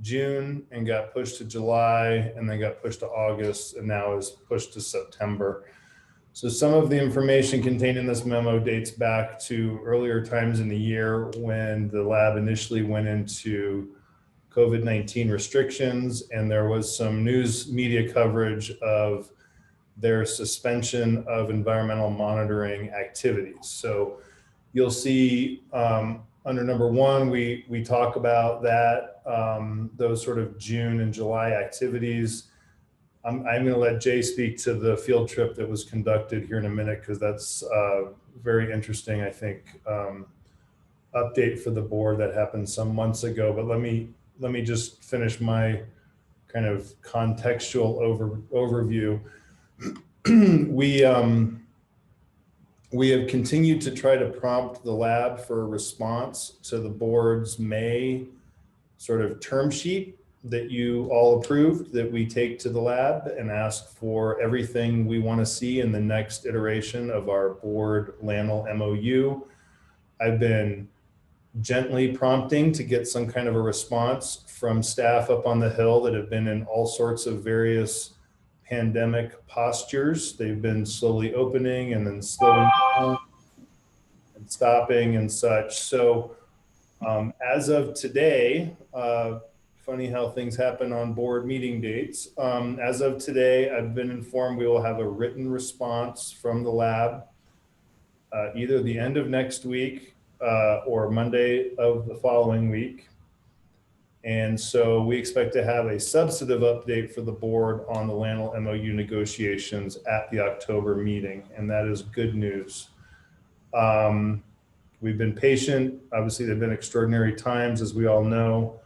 June and got pushed to July and then got pushed to August and now is pushed to September. So some of the information contained in this memo dates back to earlier times in the year when the lab initially went into COVID-19 restrictions, and there was some news media coverage of their suspension of environmental monitoring activities. So you'll see under number one, we talk about that, those sort of June and July activities. I'm going to let Jay speak to the field trip that was conducted here in a minute, because that's very interesting, I think, update for the board that happened some months ago. But let me just finish my kind of contextual overview. We have continued to try to prompt the lab for a response to the board's May sort of term sheet that you all approved, that we take to the lab and ask for everything we want to see in the next iteration of our board Lannel MOU. I've been gently prompting to get some kind of a response from staff up on the Hill that have been in all sorts of various pandemic postures. They've been slowly opening and then slowing down and stopping and such. So as of today, funny how things happen on board meeting dates. As of today, I've been informed we will have a written response from the lab either the end of next week or Monday of the following week. And so we expect to have a substantive update for the board on the Lannel MOU negotiations at the October meeting, and that is good news. We've been patient. Obviously, they've been extraordinary times, as we all know.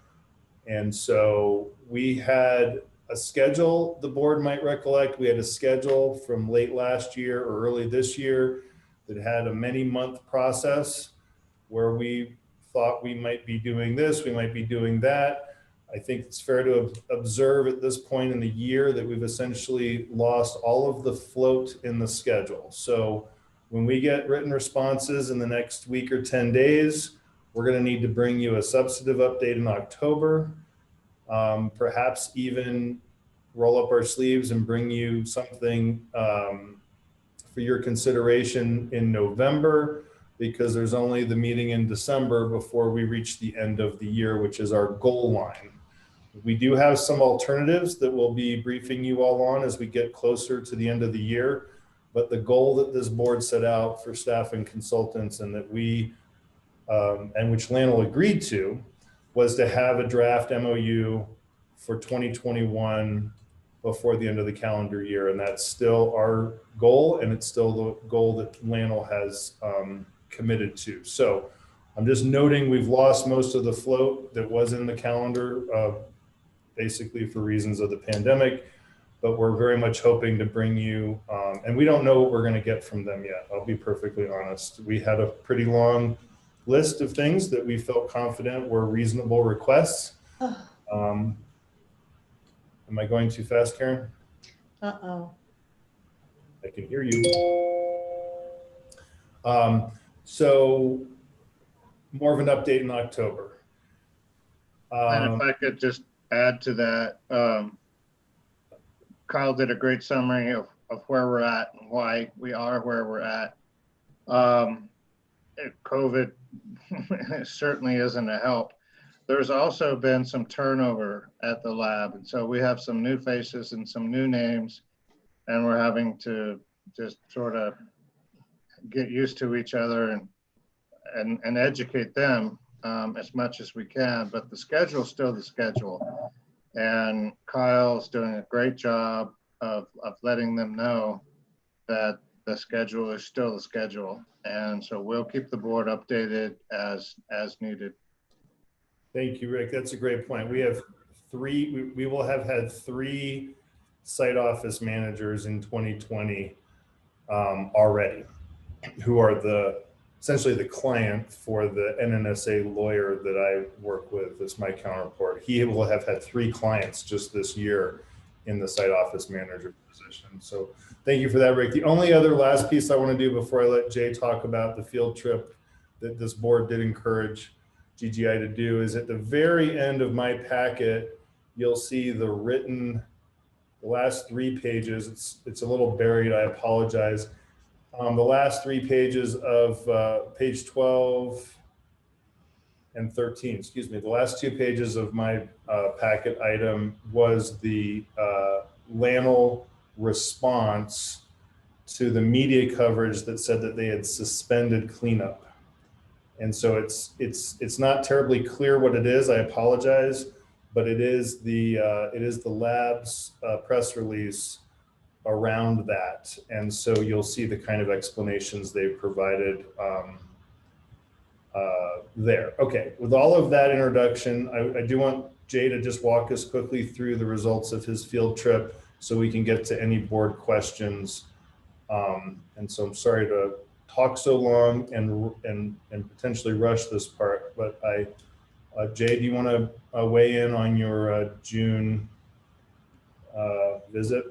And so we had a schedule, the board might recollect, we had a schedule from late last year or early this year that had a many-month process where we thought we might be doing this, we might be doing that. I think it's fair to observe at this point in the year that we've essentially lost all of the float in the schedule. So when we get written responses in the next week or 10 days, we're going to need to bring you a substantive update in October, perhaps even roll up our sleeves and bring you something for your consideration in November, because there's only the meeting in December before we reach the end of the year, which is our goal line. We do have some alternatives that we'll be briefing you all on as we get closer to the end of the year. But the goal that this board set out for staff and consultants, and that we, and which Lannel agreed to, was to have a draft MOU for 2021 before the end of the calendar year. And that's still our goal, and it's still the goal that Lannel has committed to. So I'm just noting we've lost most of the float that was in the calendar, basically for reasons of the pandemic, but we're very much hoping to bring you, and we don't know what we're going to get from them yet. I'll be perfectly honest. We had a pretty long list of things that we felt confident were reasonable requests. Am I going too fast, Karen? Uh-oh. I can hear you. So more of an update in October. And if I could just add to that, Kyle did a great summary of where we're at and why we are where we're at. COVID certainly isn't a help. There's also been some turnover at the lab. And so we have some new faces and some new names, and we're having to just sort of get used to each other and educate them as much as we can. But the schedule's still the schedule. And Kyle's doing a great job of letting them know that the schedule is still the schedule. And so we'll keep the board updated as needed. Thank you, Rick. That's a great point. We have we will have had 3 site office managers in 2020 already, who are essentially the client for the NNSA lawyer that I work with as my counterpart. He will have had 3 clients just this year in the site office manager position. So thank you for that, Rick. The only other last piece I want to do before I let Jay talk about the field trip that this board did encourage GGI to do is at the very end of my packet, you'll see the last 3 pages. It's a little buried, I apologize. The last 3 pages of page 12 and 13, excuse me, the last 2 pages of my packet item was the LANL response to the media coverage that said that they had suspended cleanup. And so it's not terribly clear what it is. I apologize, but it is the lab's press release around that. And so you'll see the kind of explanations they've provided there. Okay, with all of that introduction, I do want Jay to just walk us quickly through the results of his field trip so we can get to any board questions. And so I'm sorry to talk so long and potentially rush this part, but Jay, do you want to weigh in on your June visit?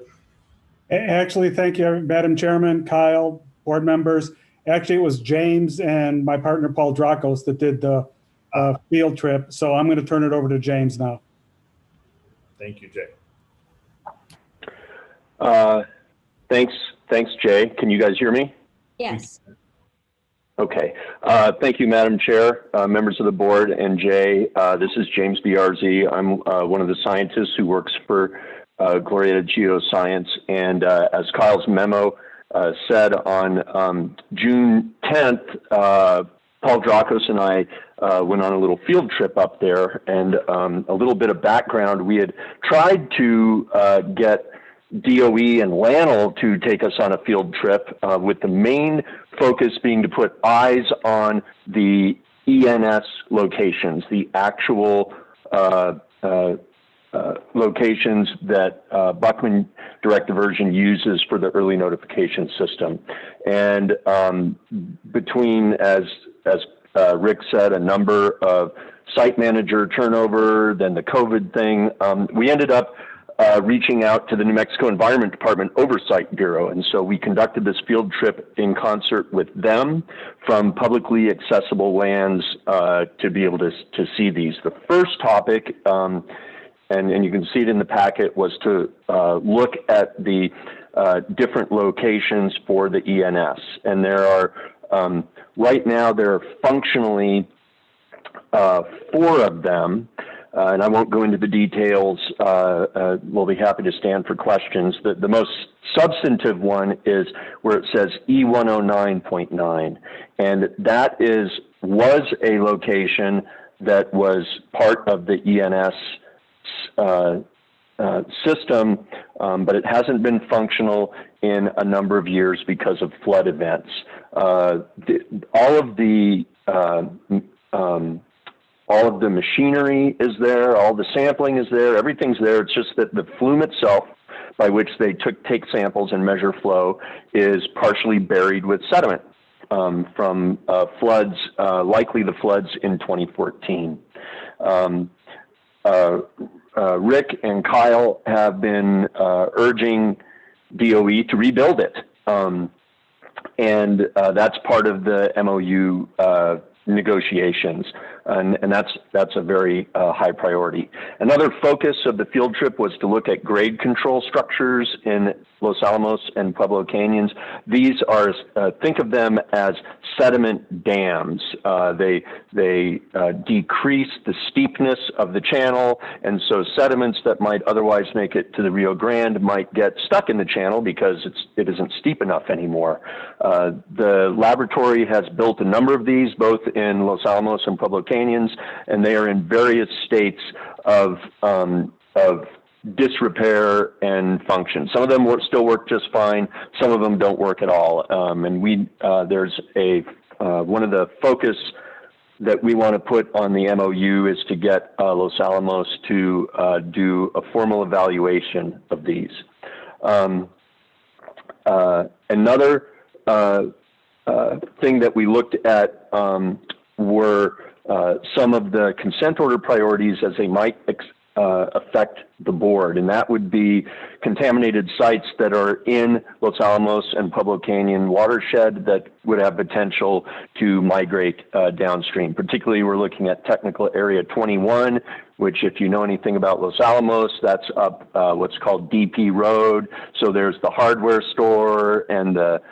Actually, thank you, Madam Chairman, Kyle, board members. Actually, it was James and my partner, Paul Drakos, that did the field trip. So I'm going to turn it over to James now. Thank you, Jay. Thanks, Jay. Can you guys hear me? Yes. Okay. Thank you, Madam Chair, members of the board, and Jay. This is James BRZ. I'm one of the scientists who works for Glorieta Geoscience. And as Kyle's memo said, on June 10th, Paul Drakos and I went on a little field trip up there. And a little bit of background, we had tried to get DOE and LANL to take us on a field trip with the main focus being to put eyes on the ENS locations, the actual locations that Buckman Direct Diversion uses for the early notification system. And between, as Rick said, a number of site manager turnover, then the COVID thing, we ended up reaching out to the New Mexico Environment Department Oversight Bureau. And so we conducted this field trip in concert with them from publicly accessible lands to be able to see these. The first topic, and you can see it in the packet, was to look at the different locations for the ENS. And there are, right now, there are functionally 4 of them. And I won't go into the details. We'll be happy to stand for questions. The most substantive one is where it says E109.9. And that was a location that was part of the ENS system, but it hasn't been functional in a number of years because of flood events. All of the machinery is there, all the sampling is there, everything's there. It's just that the flume itself, by which they take samples and measure flow, is partially buried with sediment from floods, likely the floods in 2014. Rick and Kyle have been urging DOE to rebuild it. And that's part of the MOU negotiations, and that's a very high priority. Another focus of the field trip was to look at grade control structures in Los Alamos and Pueblo Canyons. These are, think of them as sediment dams. They decrease the steepness of the channel, and so sediments that might otherwise make it to the Rio Grande might get stuck in the channel because it isn't steep enough anymore. The laboratory has built a number of these, both in Los Alamos and Pueblo Canyons, and they are in various states of disrepair and function. Some of them still work just fine. Some of them don't work at all. And there's one of the focus that we want to put on the MOU is to get Los Alamos to do a formal evaluation of these. Another thing that we looked at were some of the consent order priorities as they might affect the board, and that would be contaminated sites that are in Los Alamos and Pueblo Canyon watershed that would have potential to migrate downstream. Particularly, we're looking at technical area 21, which, if you know anything about Los Alamos, that's up what's called DP Road. So there's the hardware store and the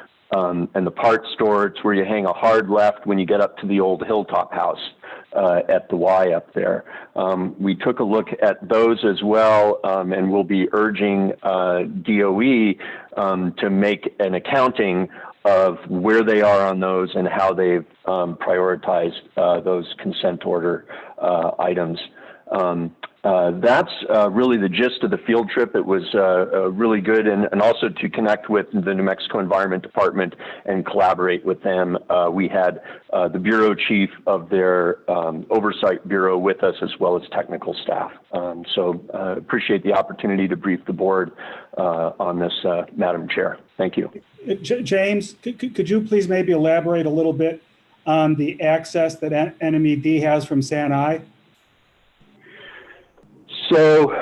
parts store. It's where you hang a hard left when you get up to the old Hilltop House at the Y up there. We took a look at those as well, and we'll be urging DOE to make an accounting of where they are on those and how they've prioritized those consent order items. That's really the gist of the field trip. It was really good, and also to connect with the New Mexico Environment Department and collaborate with them. We had the bureau chief of their oversight bureau with us, as well as technical staff. So appreciate the opportunity to brief the board on this, Madam Chair. Thank you. James, could you please maybe elaborate a little bit on the access that NMED has from Sanai? So,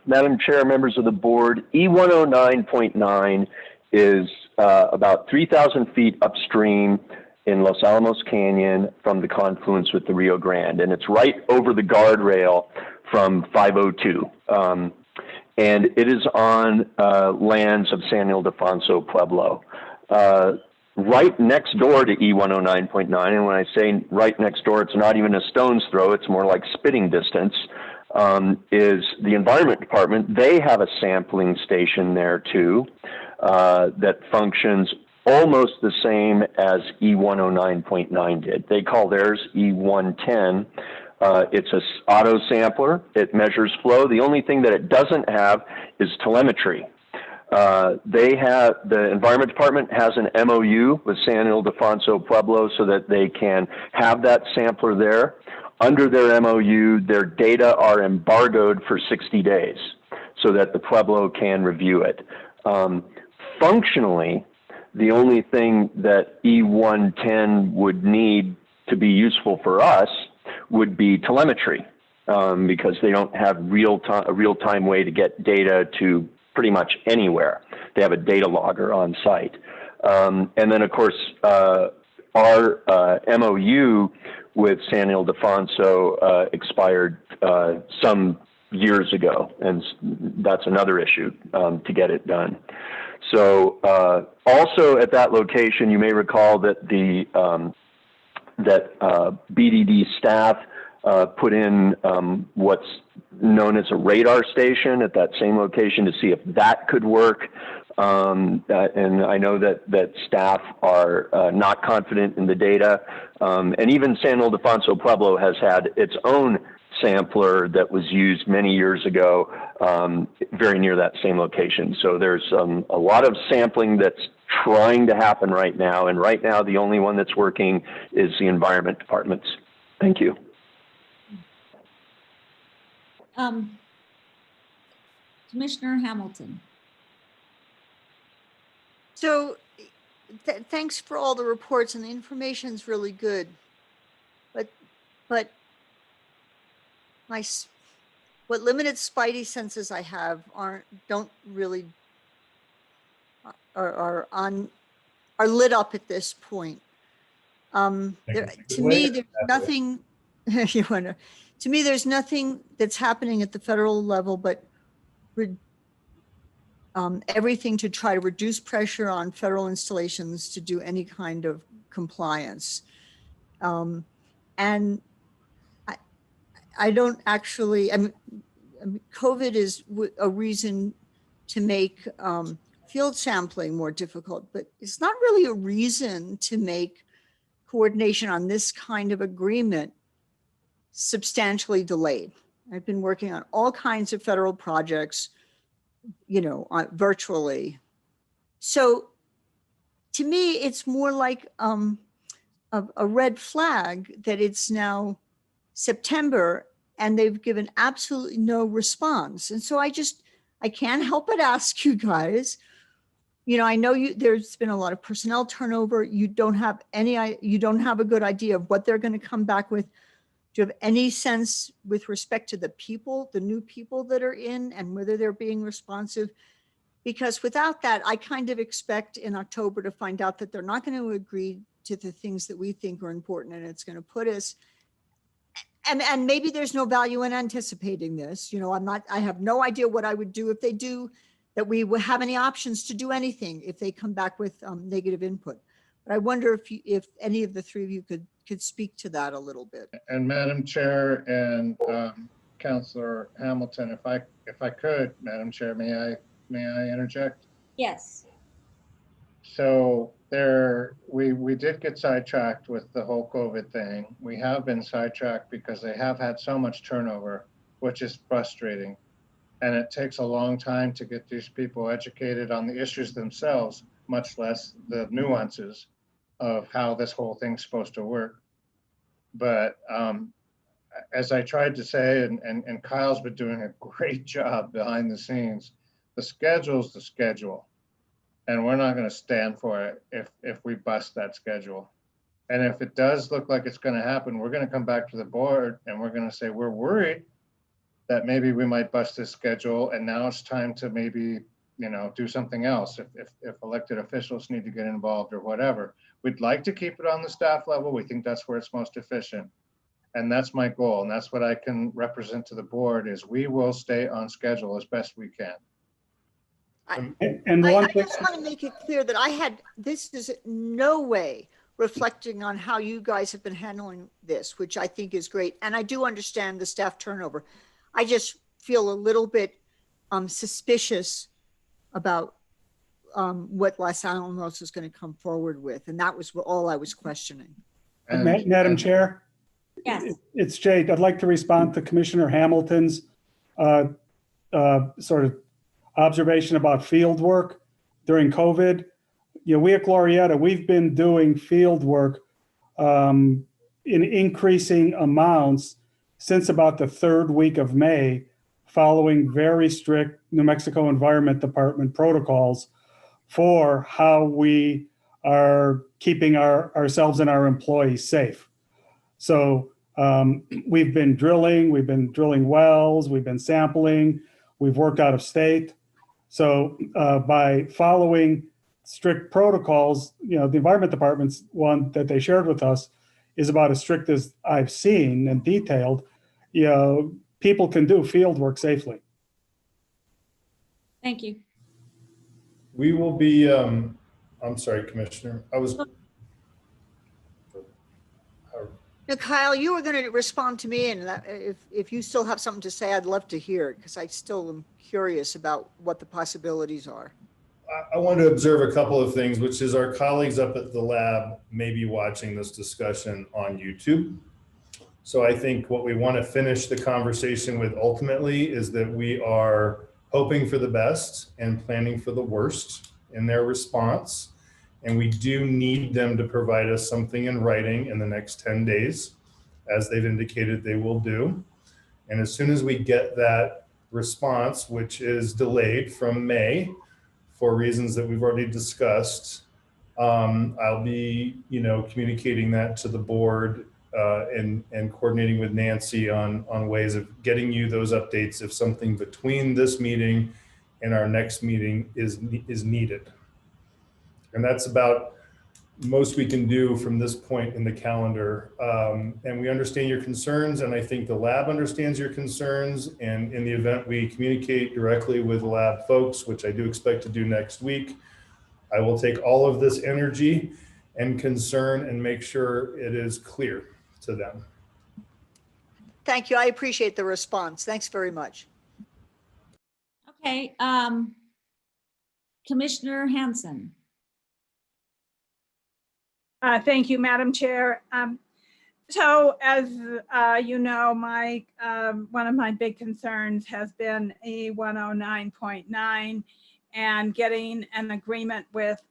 Madam Chair, members of the board, E109.9 is about 3,000 feet upstream in Los Alamos Canyon from the confluence with the Rio Grande, and it's right over the guardrail from 502. And it is on lands of San Ildefonso Pueblo. Right next door to E109.9, and when I say right next door, it's not even a stone's throw, it's more like spitting distance, is the Environment Department. They have a sampling station there too that functions almost the same as E109.9 did. They call theirs E110. It's an auto sampler. It measures flow. The only thing that it doesn't have is telemetry. The Environment Department has an MOU with San Ildefonso Pueblo so that they can have that sampler there. Under their MOU, their data are embargoed for 60 days so that the Pueblo can review it. Functionally, the only thing that E110 would need to be useful for us would be telemetry, because they don't have a real-time way to get data to pretty much anywhere. They have a data logger on site. And then, of course, our MOU with San Ildefonso expired some years ago, and that's another issue to get it done. So also at that location, you may recall that the BDD staff put in what's known as a radar station at that same location to see if that could work. And I know that staff are not confident in the data. And even San Ildefonso Pueblo has had its own sampler that was used many years ago very near that same location. So there's a lot of sampling that's trying to happen right now. And right now, the only one that's working is the Environment Department's. Thank you. Commissioner Hamilton. So thanks for all the reports, and the information's really good. But what limited spidey senses I have aren't are lit up at this point. To me, there's nothing, you wanna, to me, there's nothing that's happening at the federal level, but everything to try to reduce pressure on federal installations to do any kind of compliance. And I don't actually, I mean, COVID is a reason to make field sampling more difficult, but it's not really a reason to make coordination on this kind of agreement substantially delayed. I've been working on all kinds of federal projects, you know, virtually. So to me, it's more like a red flag that it's now September and they've given absolutely no response. And so I can't help but ask you guys, you know, I know there's been a lot of personnel turnover. You don't have a good idea of what they're going to come back with. Do you have any sense with respect to the people, the new people that are in, and whether they're being responsive? Because without that, I kind of expect in October to find out that they're not going to agree to the things that we think are important, and it's going to put us, and maybe there's no value in anticipating this. You know, I have no idea what I would do if they do, that we would have any options to do anything if they come back with negative input. But I wonder if any of the three of you could speak to that a little bit. And Madam Chair and Councillor Hamilton, if I could, Madam Chair, may I interject? Yes. So we did get sidetracked with the whole COVID thing. We have been sidetracked because they have had so much turnover, which is frustrating. And it takes a long time to get these people educated on the issues themselves, much less the nuances of how this whole thing's supposed to work. But as I tried to say, and Kyle's been doing a great job behind the scenes, the schedule's the schedule. And we're not going to stand for it if we bust that schedule. And if it does look like it's going to happen, we're going to come back to the board and we're going to say, we're worried that maybe we might bust this schedule. And now it's time to maybe, you know, do something else if elected officials need to get involved or whatever. We'd like to keep it on the staff level. We think that's where it's most efficient. And that's my goal. And that's what I can represent to the board is we will stay on schedule as best we can. I just want to make it clear that this is no way reflecting on how you guys have been handling this, which I think is great. And I do understand the staff turnover. I just feel a little bit suspicious about what Los Alamos is going to come forward with. And that was all I was questioning. Madam Chair? Yes. It's Jake. I'd like to respond to Commissioner Hamilton's sort of observation about field work during COVID. You know, we at Glorieta, we've been doing field work in increasing amounts since about the third week of May, following very strict New Mexico Environment Department protocols for how we are keeping ourselves and our employees safe. So we've been drilling wells, we've been sampling, we've worked out of state. So by following strict protocols, you know, the Environment Department's one that they shared with us is about as strict as I've seen and detailed. You know, people can do field work safely. Thank you. We will be, I'm sorry, Commissioner. Now, Kyle, you were going to respond to me, and if you still have something to say, I'd love to hear it, because I still am curious about what the possibilities are. I want to observe a couple of things, which is our colleagues up at the lab may be watching this discussion on YouTube. So I think what we want to finish the conversation with ultimately is that we are hoping for the best and planning for the worst in their response. And we do need them to provide us something in writing in the next 10 days, as they've indicated they will do. And as soon as we get that response, which is delayed from May for reasons that we've already discussed, I'll be, you know, communicating that to the board and coordinating with Nancy on ways of getting you those updates if something between this meeting and our next meeting is needed. And that's about most we can do from this point in the calendar. And we understand your concerns, and I think the lab understands your concerns. And in the event we communicate directly with the lab folks, which I do expect to do next week, I will take all of this energy and concern and make sure it is clear to them. Thank you. I appreciate the response. Thanks very much. Okay, Commissioner Hanson. Thank you, Madam Chair. So as you know, one of my big concerns has been E109.9 and getting an agreement with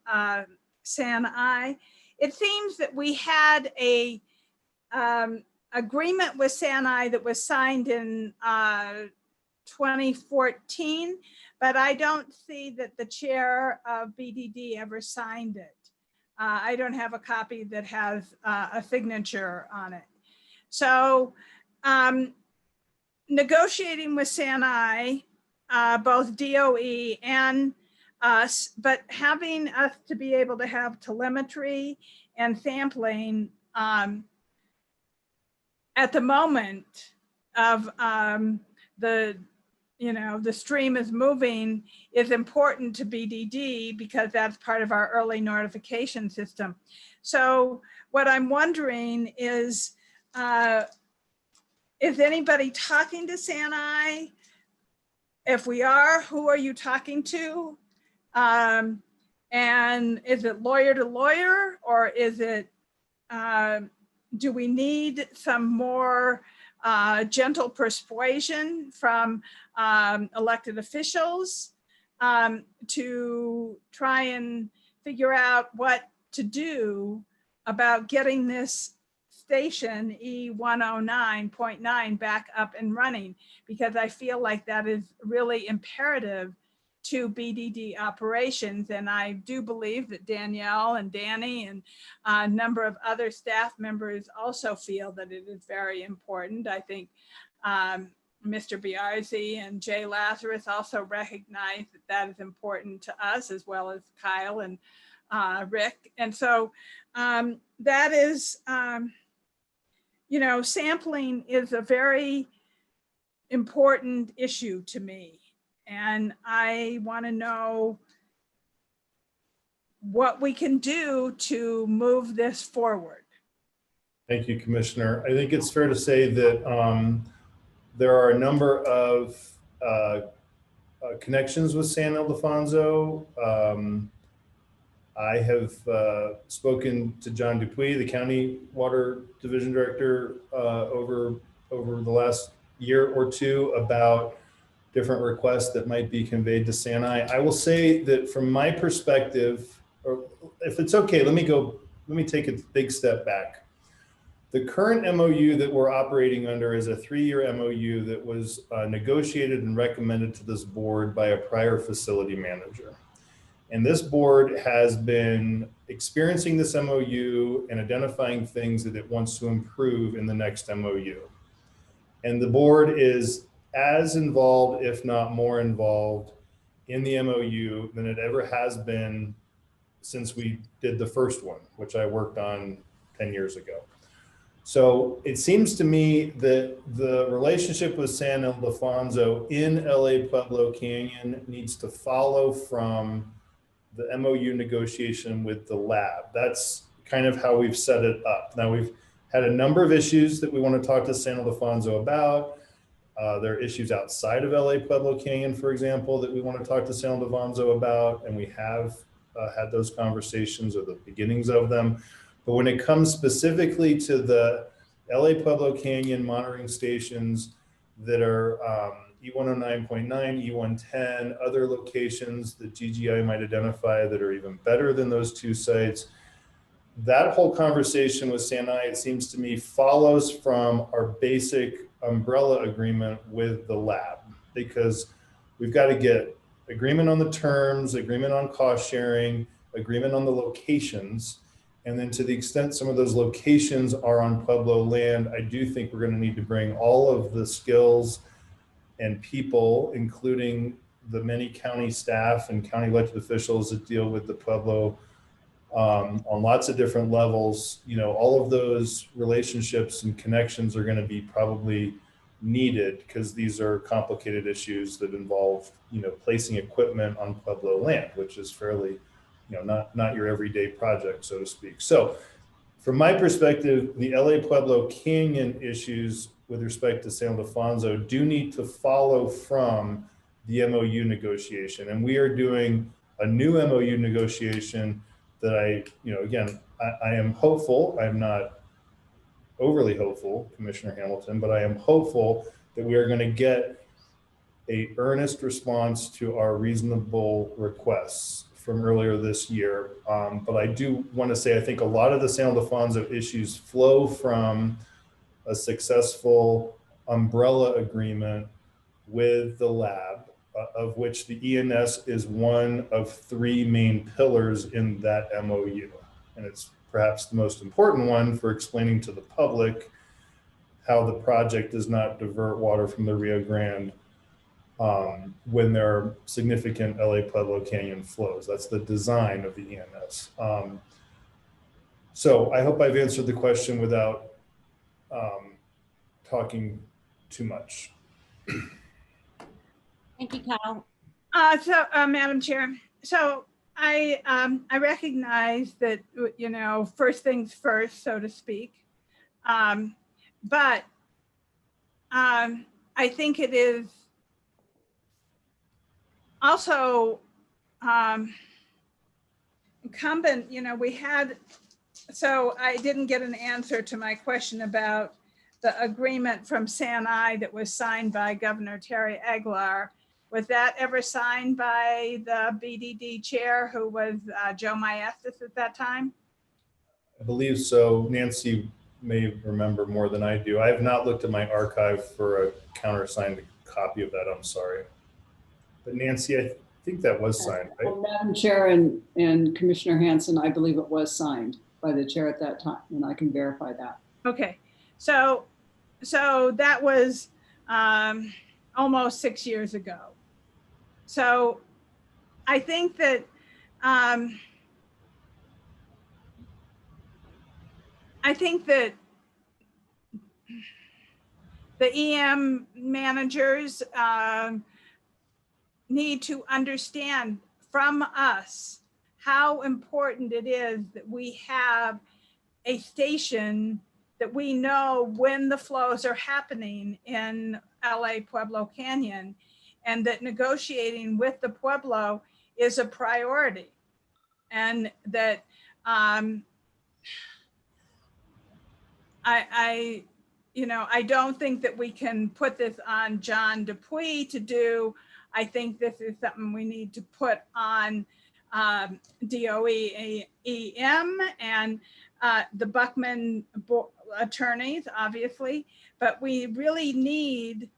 Sani. It seems that we had a agreement with Sani that was signed in 2014, but I don't see that the chair of BDD ever signed it. I don't have a copy that has a signature on it. So negotiating with Sani, both DOE and us, but having us to be able to have telemetry and sampling at the moment of the stream is moving is important to BDD because that's part of our early notification system. So what I'm wondering is anybody talking to Sani? If we are, who are you talking to? And is it lawyer to lawyer, or is it, do we need some more gentle persuasion from elected officials to try and figure out what to do about getting this station E109.9 back up and running? Because I feel like that is really imperative to BDD operations. And I do believe that Danielle and Danny and a number of other staff members also feel that it is very important. I think Mr. Biarzi and Jay Lazarus also recognize that that is important to us, as well as Kyle and Rick. And so that is, sampling is a very important issue to me. And I want to know what we can do to move this forward. Thank you, Commissioner. I think it's fair to say that there are a number of connections with San Ildefonso. I have spoken to John Dupuy, the County Water Division Director, over the last year or two about different requests that might be conveyed to Sani. I will say that from my perspective, or if it's okay, let me take a big step back. The current MOU that we're operating under is a 3-year MOU that was negotiated and recommended to this board by a prior facility manager. And this board has been experiencing this MOU and identifying things that it wants to improve in the next MOU. And the board is as involved, if not more involved, in the MOU than it ever has been since we did the first one, which I worked on 10 years ago. So it seems to me that the relationship with San Ildefonso in LA Pueblo Canyon needs to follow from the MOU negotiation with the lab. That's kind of how we've set it up. Now, we've had a number of issues that we want to talk to San Ildefonso about. There are issues outside of LA Pueblo Canyon, for example, that we want to talk to San Ildefonso about, and we have had those conversations, or the beginnings of them. But when it comes specifically to the LA Pueblo Canyon monitoring stations that are E109.9, E110, other locations that GGI might identify that are even better than those two sites, that whole conversation with Sani, it seems to me, follows from our basic umbrella agreement with the lab, because we've got to get agreement on the terms, agreement on cost sharing, agreement on the locations. And then to the extent some of those locations are on Pueblo land, I do think we're going to need to bring all of the skills and people, including the many county staff and county elected officials that deal with the Pueblo on lots of different levels. You know, all of those relationships and connections are going to be probably needed because these are complicated issues that involve, you know, placing equipment on Pueblo land, which is fairly, you know, not your everyday project, so to speak. So from my perspective, the LA Pueblo Canyon issues with respect to San Ildefonso do need to follow from the MOU negotiation. And we are doing a new MOU negotiation that again, I am hopeful. I'm not overly hopeful, Commissioner Hamilton, but I am hopeful that we are going to get a earnest response to our reasonable requests from earlier this year. But I do want to say, I think a lot of the San Ildefonso issues flow from a successful umbrella agreement with the lab, of which the ENS is one of three main pillars in that MOU. And it's perhaps the most important one for explaining to the public how the project does not divert water from the Rio Grande when there are significant LA Pueblo Canyon flows. That's the design of the ENS. So I hope I've answered the question without talking too much. Thank you, Kyle. Madam Chair, so I recognize that, you know, first things first, so to speak. But I think it is also incumbent, you know, so I didn't get an answer to my question about the agreement from Sanai that was signed by Governor Terry Aguilar. Was that ever signed by the BDD chair, who was Joe Maestas at that time? I believe so. Nancy may remember more than I do. I have not looked at my archive for a countersigned copy of that. I'm sorry. But Nancy, I think that was signed, right? Well, Madam Chair and Commissioner Hanson, I believe it was signed by the chair at that time, and I can verify that. Okay, so that was almost 6 years ago. So I think that the EM managers need to understand from us how important it is that we have a station that we know when the flows are happening in LA Pueblo Canyon, and that negotiating with the Pueblo is a priority. And that I don't think that we can put this on John Dupuy to do. I think this is something we need to put on DOE EM and the Buckman attorneys, obviously, but we really need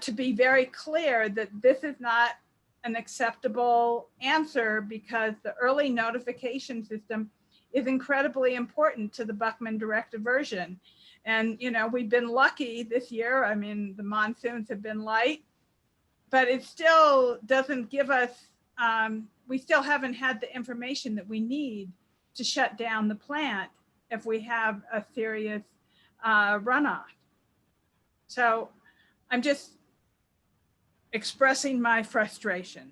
to be very clear that this is not an acceptable answer, because the early notification system is incredibly important to the Buckman direct diversion. And, you know, we've been lucky this year. I mean, the monsoons have been light, but it still doesn't give us, we still haven't had the information that we need to shut down the plant if we have a serious runoff. So I'm just expressing my frustration.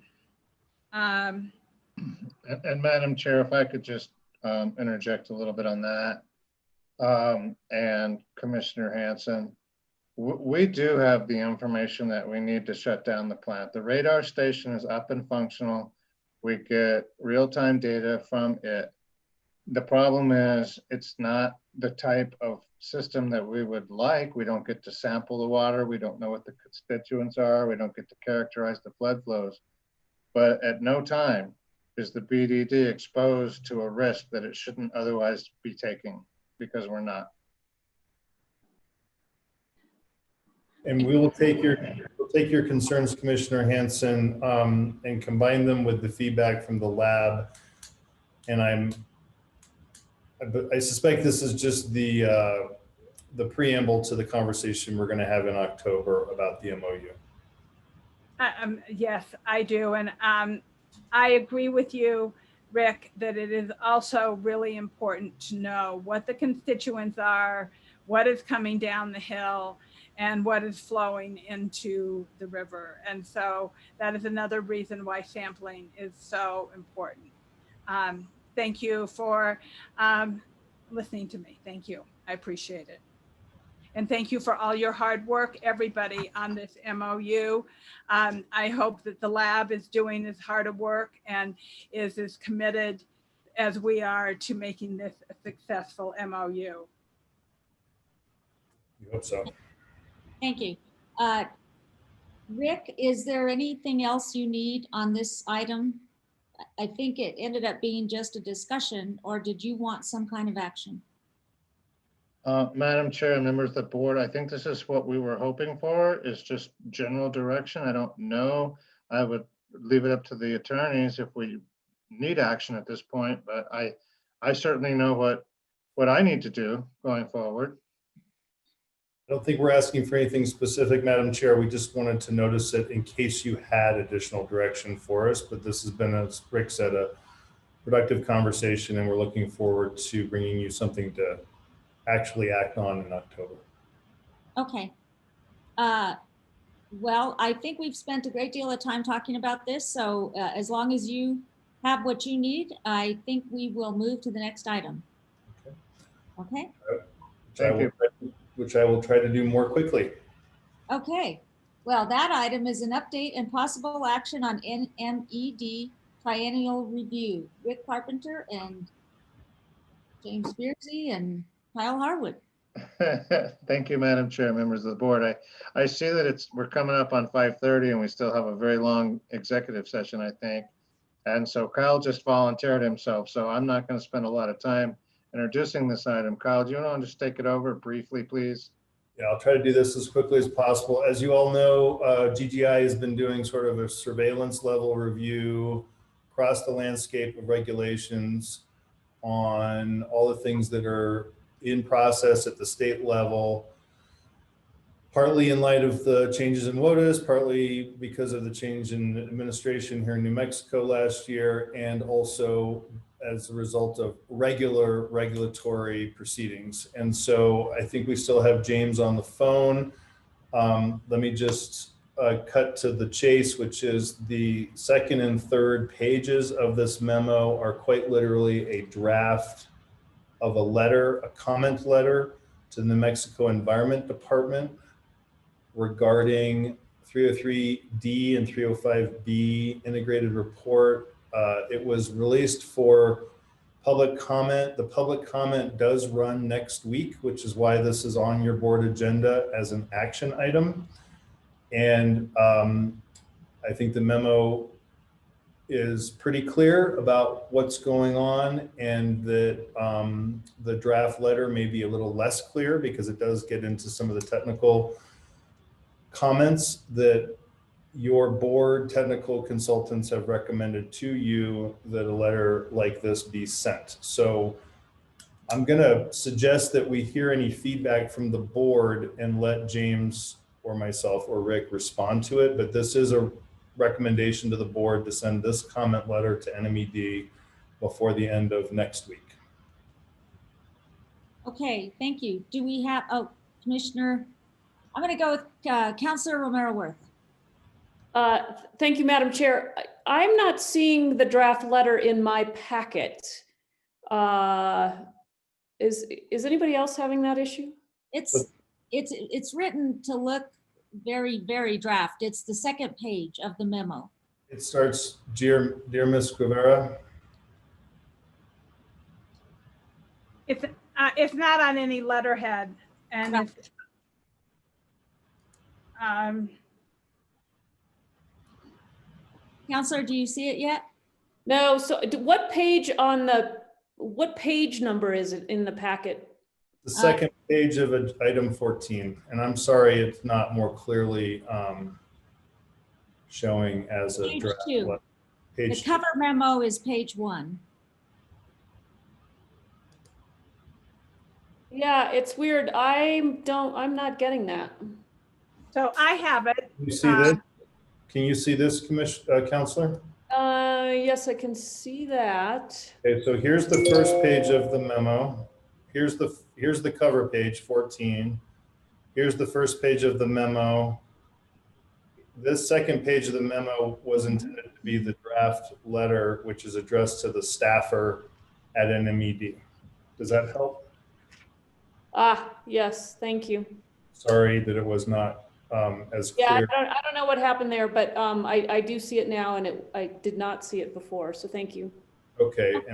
And Madam Chair, if I could just interject a little bit on that. And Commissioner Hanson, we do have the information that we need to shut down the plant. The radar station is up and functional. We get real-time data from it. The problem is it's not the type of system that we would like. We don't get to sample the water. We don't know what the constituents are. We don't get to characterize the flood flows. But at no time is the BDD exposed to a risk that it shouldn't otherwise be taking, because we're not. And we will take your concerns, Commissioner Hanson, and combine them with the feedback from the lab. And I suspect this is just the preamble to the conversation we're going to have in October about the MOU. Yes, I do. And I agree with you Rick, that it is also really important to know what the constituents are, what is coming down the hill, and what is flowing into the river. And so that is another reason why sampling is so important. Thank you for listening to me. Thank you. I appreciate it. And thank you for all your hard work, everybody on this MOU. I hope that the lab is doing as hard a work and is as committed as we are to making this a successful MOU. We hope so. Thank you. Rick, is there anything else you need on this item? I think it ended up being just a discussion, or did you want some kind of action? Madam Chair and members of the board, I think this is what we were hoping for, is just general direction. I don't know. I would leave it up to the attorneys if we need action at this point, but I certainly know what I need to do going forward. I don't think we're asking for anything specific, Madam Chair. We just wanted to notice it in case you had additional direction for us. But this has been, as Rick said, a productive conversation, and we're looking forward to bringing you something to actually act on in October. Okay. Well, I think we've spent a great deal of time talking about this. So as long as you have what you need, I think we will move to the next item. Okay. Which I will try to do more quickly. Okay. Well, that item is an update and possible action on NMED triennial review. Rick Carpenter and James Beardsey and Kyle Harwood. Thank you, Madam Chair, members of the board. I see that we're coming up on 5:30 and we still have a very long executive session, I think. And so Kyle just volunteered himself, so I'm not going to spend a lot of time introducing this item. Kyle, do you want to just take it over briefly, please? Yeah, I'll try to do this as quickly as possible. As you all know, GGI has been doing sort of a surveillance level review across the landscape of regulations on all the things that are in process at the state level, partly in light of the changes in WOTUS, partly because of the change in administration here in New Mexico last year, and also as a result of regular regulatory proceedings. And so I think we still have James on the phone. Let me just cut to the chase, which is the second and third pages of this memo are quite literally a draft of a letter, a comment letter to the New Mexico Environment Department regarding 303D and 305B integrated report. It was released for public comment. The public comment does run next week, which is why this is on your board agenda as an action item. And I think the memo is pretty clear about what's going on, and that the draft letter may be a little less clear because it does get into some of the technical comments that your board technical consultants have recommended to you that a letter like this be sent. So I'm going to suggest that we hear any feedback from the board and let James or myself or Rick respond to it. But this is a recommendation to the board to send this comment letter to NMED before the end of next week. Okay, thank you. Do we have, Commissioner, I'm going to go with Councilor Romero-Worth. Thank you, Madam Chair. I'm not seeing the draft letter in my packet. Is anybody else having that issue? It's written to look very, very draft. It's the second page of the memo. It starts, dear Ms. Guevara. It's not on any letterhead, and it's, Counselor, do you see it yet? No. So what page what page number is it in the packet? The second page of item 14, and I'm sorry it's not more clearly showing as a Page draft. 2. The cover memo is page 1. Yeah, it's weird. I'm not getting that. So I have it. Can you see this? Can you see this, Counselor? Yes, I can see that. Okay, so here's the first page of the memo. Here's the cover page, 14. Here's the first page of the memo. This second page of the memo was intended to be the draft letter, which is addressed to the staffer at NMED. Does that help? Ah, yes, thank you. Sorry that it was not as Yeah, clear. I don't know what happened there, but I do see it now, and I did not see it before, so thank you. Okay. Okay,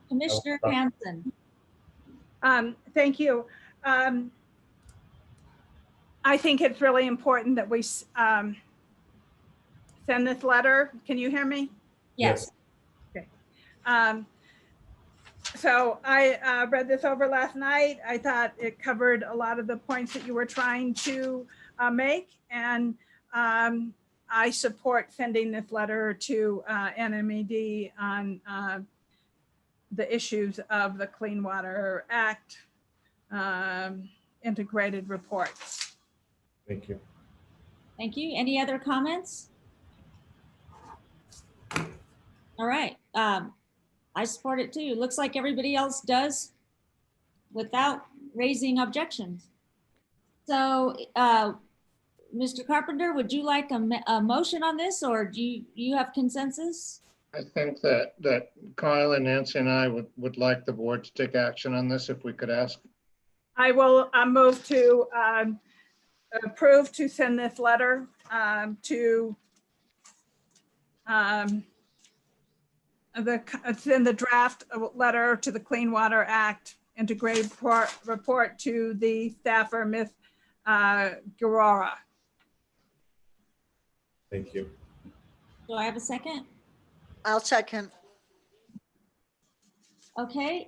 Commissioner Hanson. Thank you. I think it's really important that we send this letter. Can you hear me? Yes. Okay. So I read this over last night. I thought it covered a lot of the points that you were trying to make. And I support sending this letter to NMED on the issues of the Clean Water Act integrated report. Thank you. Thank you. Any other comments? All right. I support it too. Looks like everybody else does without raising objections. So, Mr. Carpenter, would you like a motion on this, or do you have consensus? I think that Kyle and Nancy and I would like the board to take action on this if we could ask. I will move to approve to send this letter to send the draft letter to the Clean Water Act integrated report to the staffer, Ms. Guerrera. Thank you. Do I have a second? I'll second. Okay.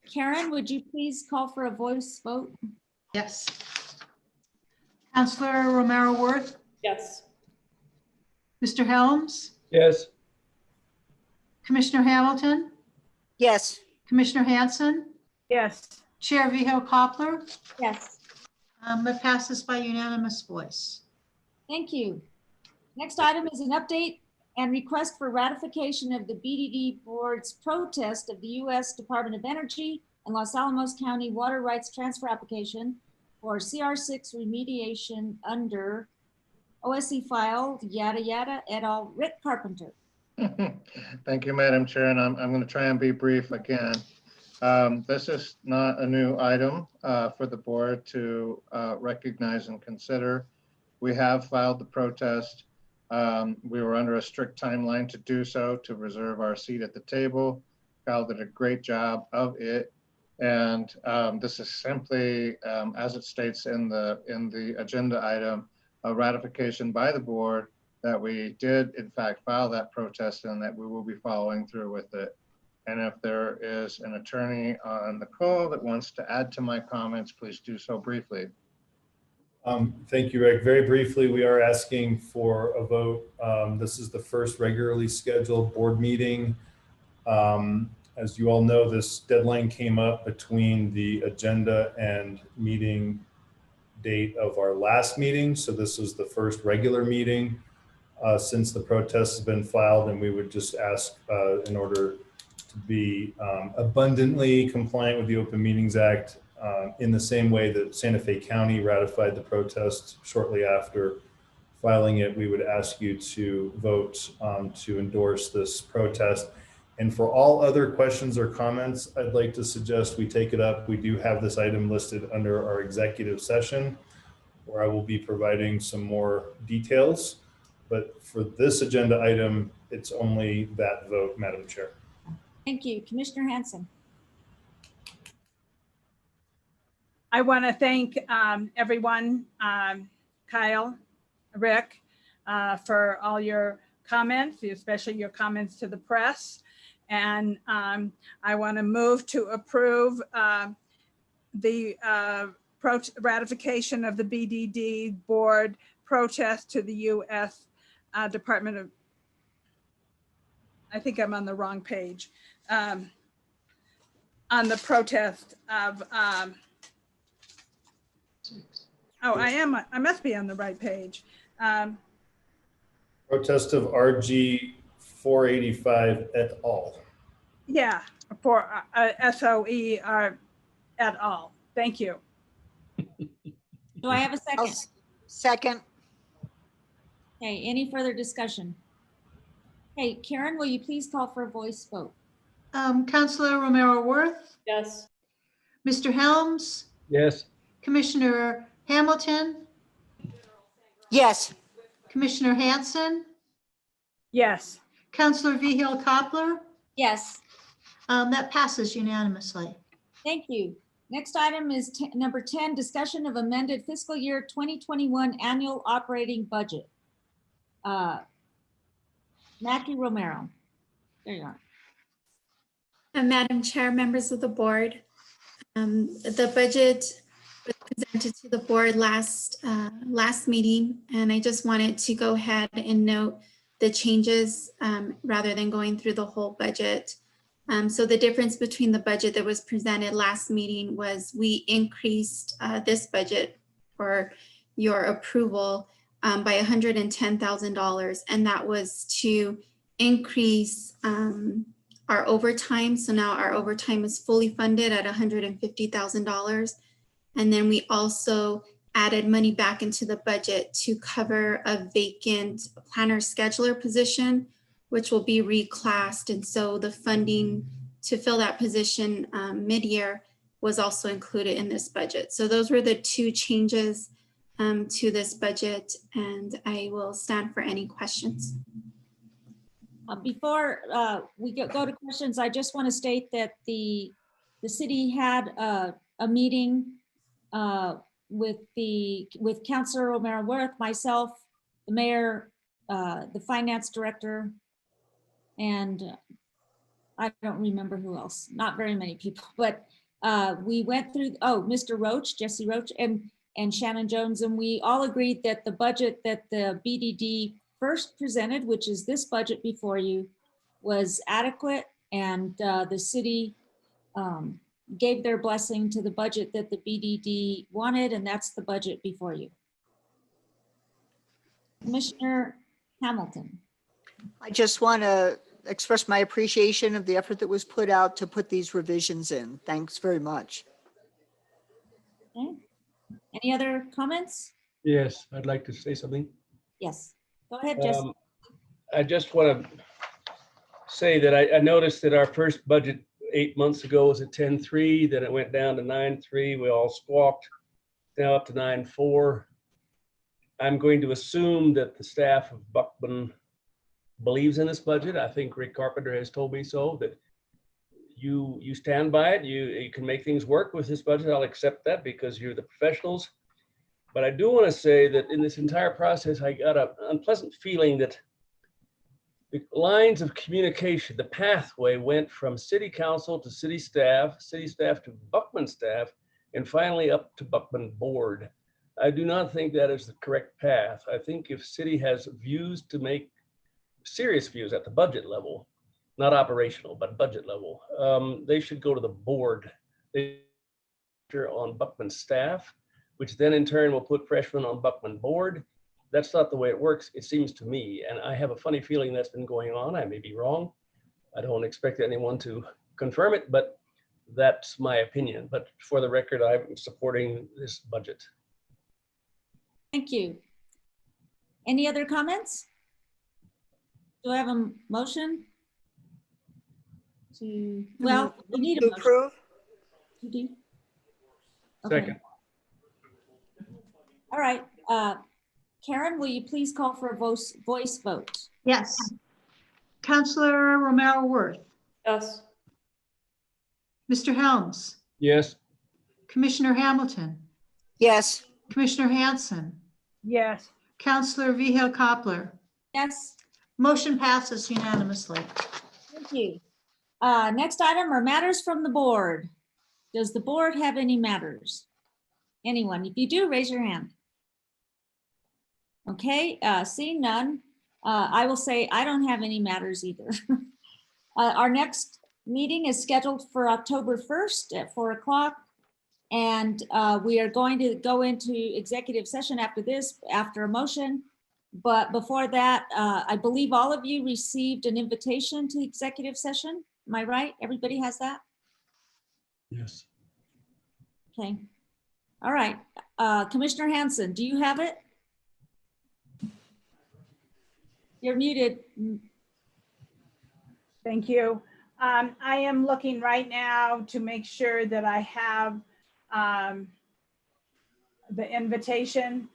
Karen, would you please call for a voice vote? Yes. Counselor Romero Worth, Yes. Mr. Helms, Yes. Commissioner Hamilton, Yes. Commissioner Hanson, Yes. Chair Viho Koppler. Yes. It passes by unanimous voice. Thank you. Next item is an update and request for ratification of the BDD Board's protest of the U.S. Department of Energy and Los Alamos County water rights transfer application for CR6 remediation under OSC file yada yada et al. Rick Carpenter. Thank you, Madam Chair, and I'm going to try and be brief again. This is not a new item for the board to recognize and consider. We have filed the protest. We were under a strict timeline to do so, to reserve our seat at the table. Kyle did a great job of it. And this is simply, as it states in the agenda item, a ratification by the board that we did in fact file that protest and that we will be following through with it. And if there is an attorney on the call that wants to add to my comments, please do so briefly. Thank you, Rick. Very briefly, we are asking for a vote. This is the first regularly scheduled board meeting. As you all know, this deadline came up between the agenda and meeting date of our last meeting. So this is the first regular meeting since the protest has been filed, and we would just ask in order to be abundantly compliant with the Open Meetings Act, in the same way that Santa Fe County ratified the protest shortly after filing it, we would ask you to vote to endorse this protest. And for all other questions or comments, I'd like to suggest we take it up. We do have this item listed under our executive session, where I will be providing some more details. But for this agenda item, it's only that vote, Madam Chair. Thank you. Commissioner Hanson. I want to thank everyone, Kyle, Rick, for all your comments, especially your comments to the press. And I want to move to approve the ratification of the BDD board protest to the U.S. Department of, I think I'm on the wrong page, on the protest of, oh, I must be on the right page. Protest of RG 485 et al. Yeah, for SOE et al. Thank you. Do I have a I'll second? second. Okay, any further discussion? Hey, Karen, will you please call for a voice vote? Counselor Romero Worth, Yes. Mr. Helms, Yes. Commissioner Hamilton, Yes. Commissioner Hanson, Yes. Counselor Vihil Coppler. Yes. That passes unanimously. Thank you. Next item is number 10, discussion of amended fiscal year 2021 annual operating budget. Mackie Romero. There you are. Madam Chair, members of the board, the budget was presented to the board last meeting, and I just wanted to go ahead and note the changes rather than going through the whole budget. So the difference between the budget that was presented last meeting was we increased this budget for your approval by $110,000, and that was to increase our overtime. So now our overtime is fully funded at $150,000. And then we also added money back into the budget to cover a vacant planner scheduler position, which will be reclassed. And so the funding to fill that position mid-year was also included in this budget. So those were the two changes to this budget, and I will stand for any questions. Before we go to questions, I just want to state that the city had a meeting with Councilor Romero Worth, myself, the mayor, the finance director, and I don't remember who else, not very many people, but we went through, Mr. Roach, Jesse Roach, and Shannon Jones, and we all agreed that the budget that the BDD first presented, which is this budget before you, was adequate, and the city gave their blessing to the budget that the BDD wanted, and that's the budget before you. Commissioner Hamilton. I just want to express my appreciation of the effort that was put out to put these revisions in. Thanks very much. Okay. Any other comments? Yes, I'd like to say something. Yes, go ahead, Jesse. I just want to say that I noticed that our first budget 8 months ago was at 10.3, then it went down to 9.3. We all squawked, now up to 9.4. I'm going to assume that the staff of Buckman believes in this budget. I think Rick Carpenter has told me so, that you stand by it. You can make things work with this budget. I'll accept that because you're the professionals. But I do want to say that in this entire process, I got an unpleasant feeling that the lines of communication, the pathway went from city council to city staff to Buckman staff, and finally up to Buckman board. I do not think that is the correct path. I think if city has views to make, serious views at the budget level, not operational, but budget level, they should go to the board. They on Buckman staff, which then in turn will put freshmen on Buckman board. That's not the way it works, it seems to me. And I have a funny feeling that's been going on. I may be wrong. I don't expect anyone to confirm it, but that's my opinion. But for the record, I'm supporting this budget. Thank you. Any other comments? Do I have a motion? Well, we need a motion. Approve. You do? Okay. Second. All right. Karen, will you please call for a voice vote? Yes. Counselor Romero Worth, Yes. Mr. Helms, Yes. Commissioner Hamilton, Yes. Commissioner Hanson, Yes. Counselor Vihil Coppler. Yes. Motion passes unanimously. Thank you. Next item are matters from the board. Does the board have any matters? Anyone? If you do, raise your hand. Okay, seeing none, I will say I don't have any matters either. Our next meeting is scheduled for October 1st at 4 o'clock. And we are going to go into executive session after this, after a motion But before that, I believe all of you received an invitation to executive session. Am I right? Everybody has that? Yes. Okay. All right. Commissioner Hanson, do you have it? You're muted. Thank you. I am looking right now to make sure that I have the invitation.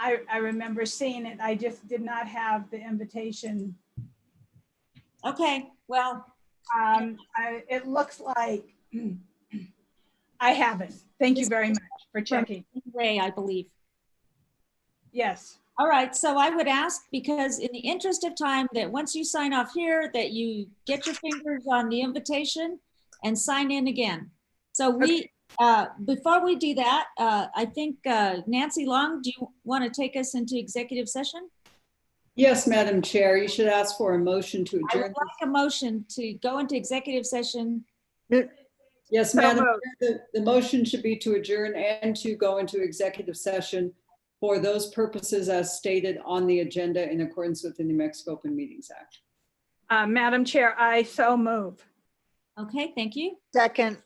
I remember seeing it. I just did not have the invitation. Okay, well. It looks like I have it. Thank you very much for checking. Ray, I believe. Yes. All right, so I would ask, because in the interest of time, that once you sign off here, that you get your fingers on the invitation and sign in again. So we, before we do that, I think Nancy Long, do you want to take us into executive session? Yes, Madam Chair, you should ask for a motion to I would adjourn. like a motion to go into executive session. Yes, Madam Chair, the motion should be to adjourn and to go into executive session for those purposes as stated on the agenda in accordance with the New Mexico Open Meetings Act. Madam Chair, I so move. Okay, thank you. Second.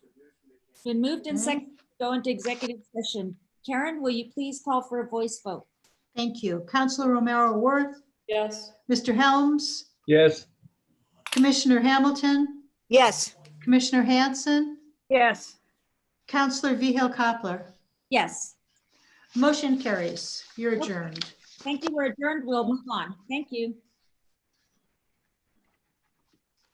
Been moved and seconded to go into executive session. Karen, will you please call for a voice vote? Thank you. Counselor Romero Worth, Yes. Mr. Helms, Yes. Commissioner Hamilton, Yes. Commissioner Hanson, Yes. Counselor Vihil Coppler. Yes. Motion carries. You're adjourned. Thank you. We're adjourned. We'll move on. Thank you.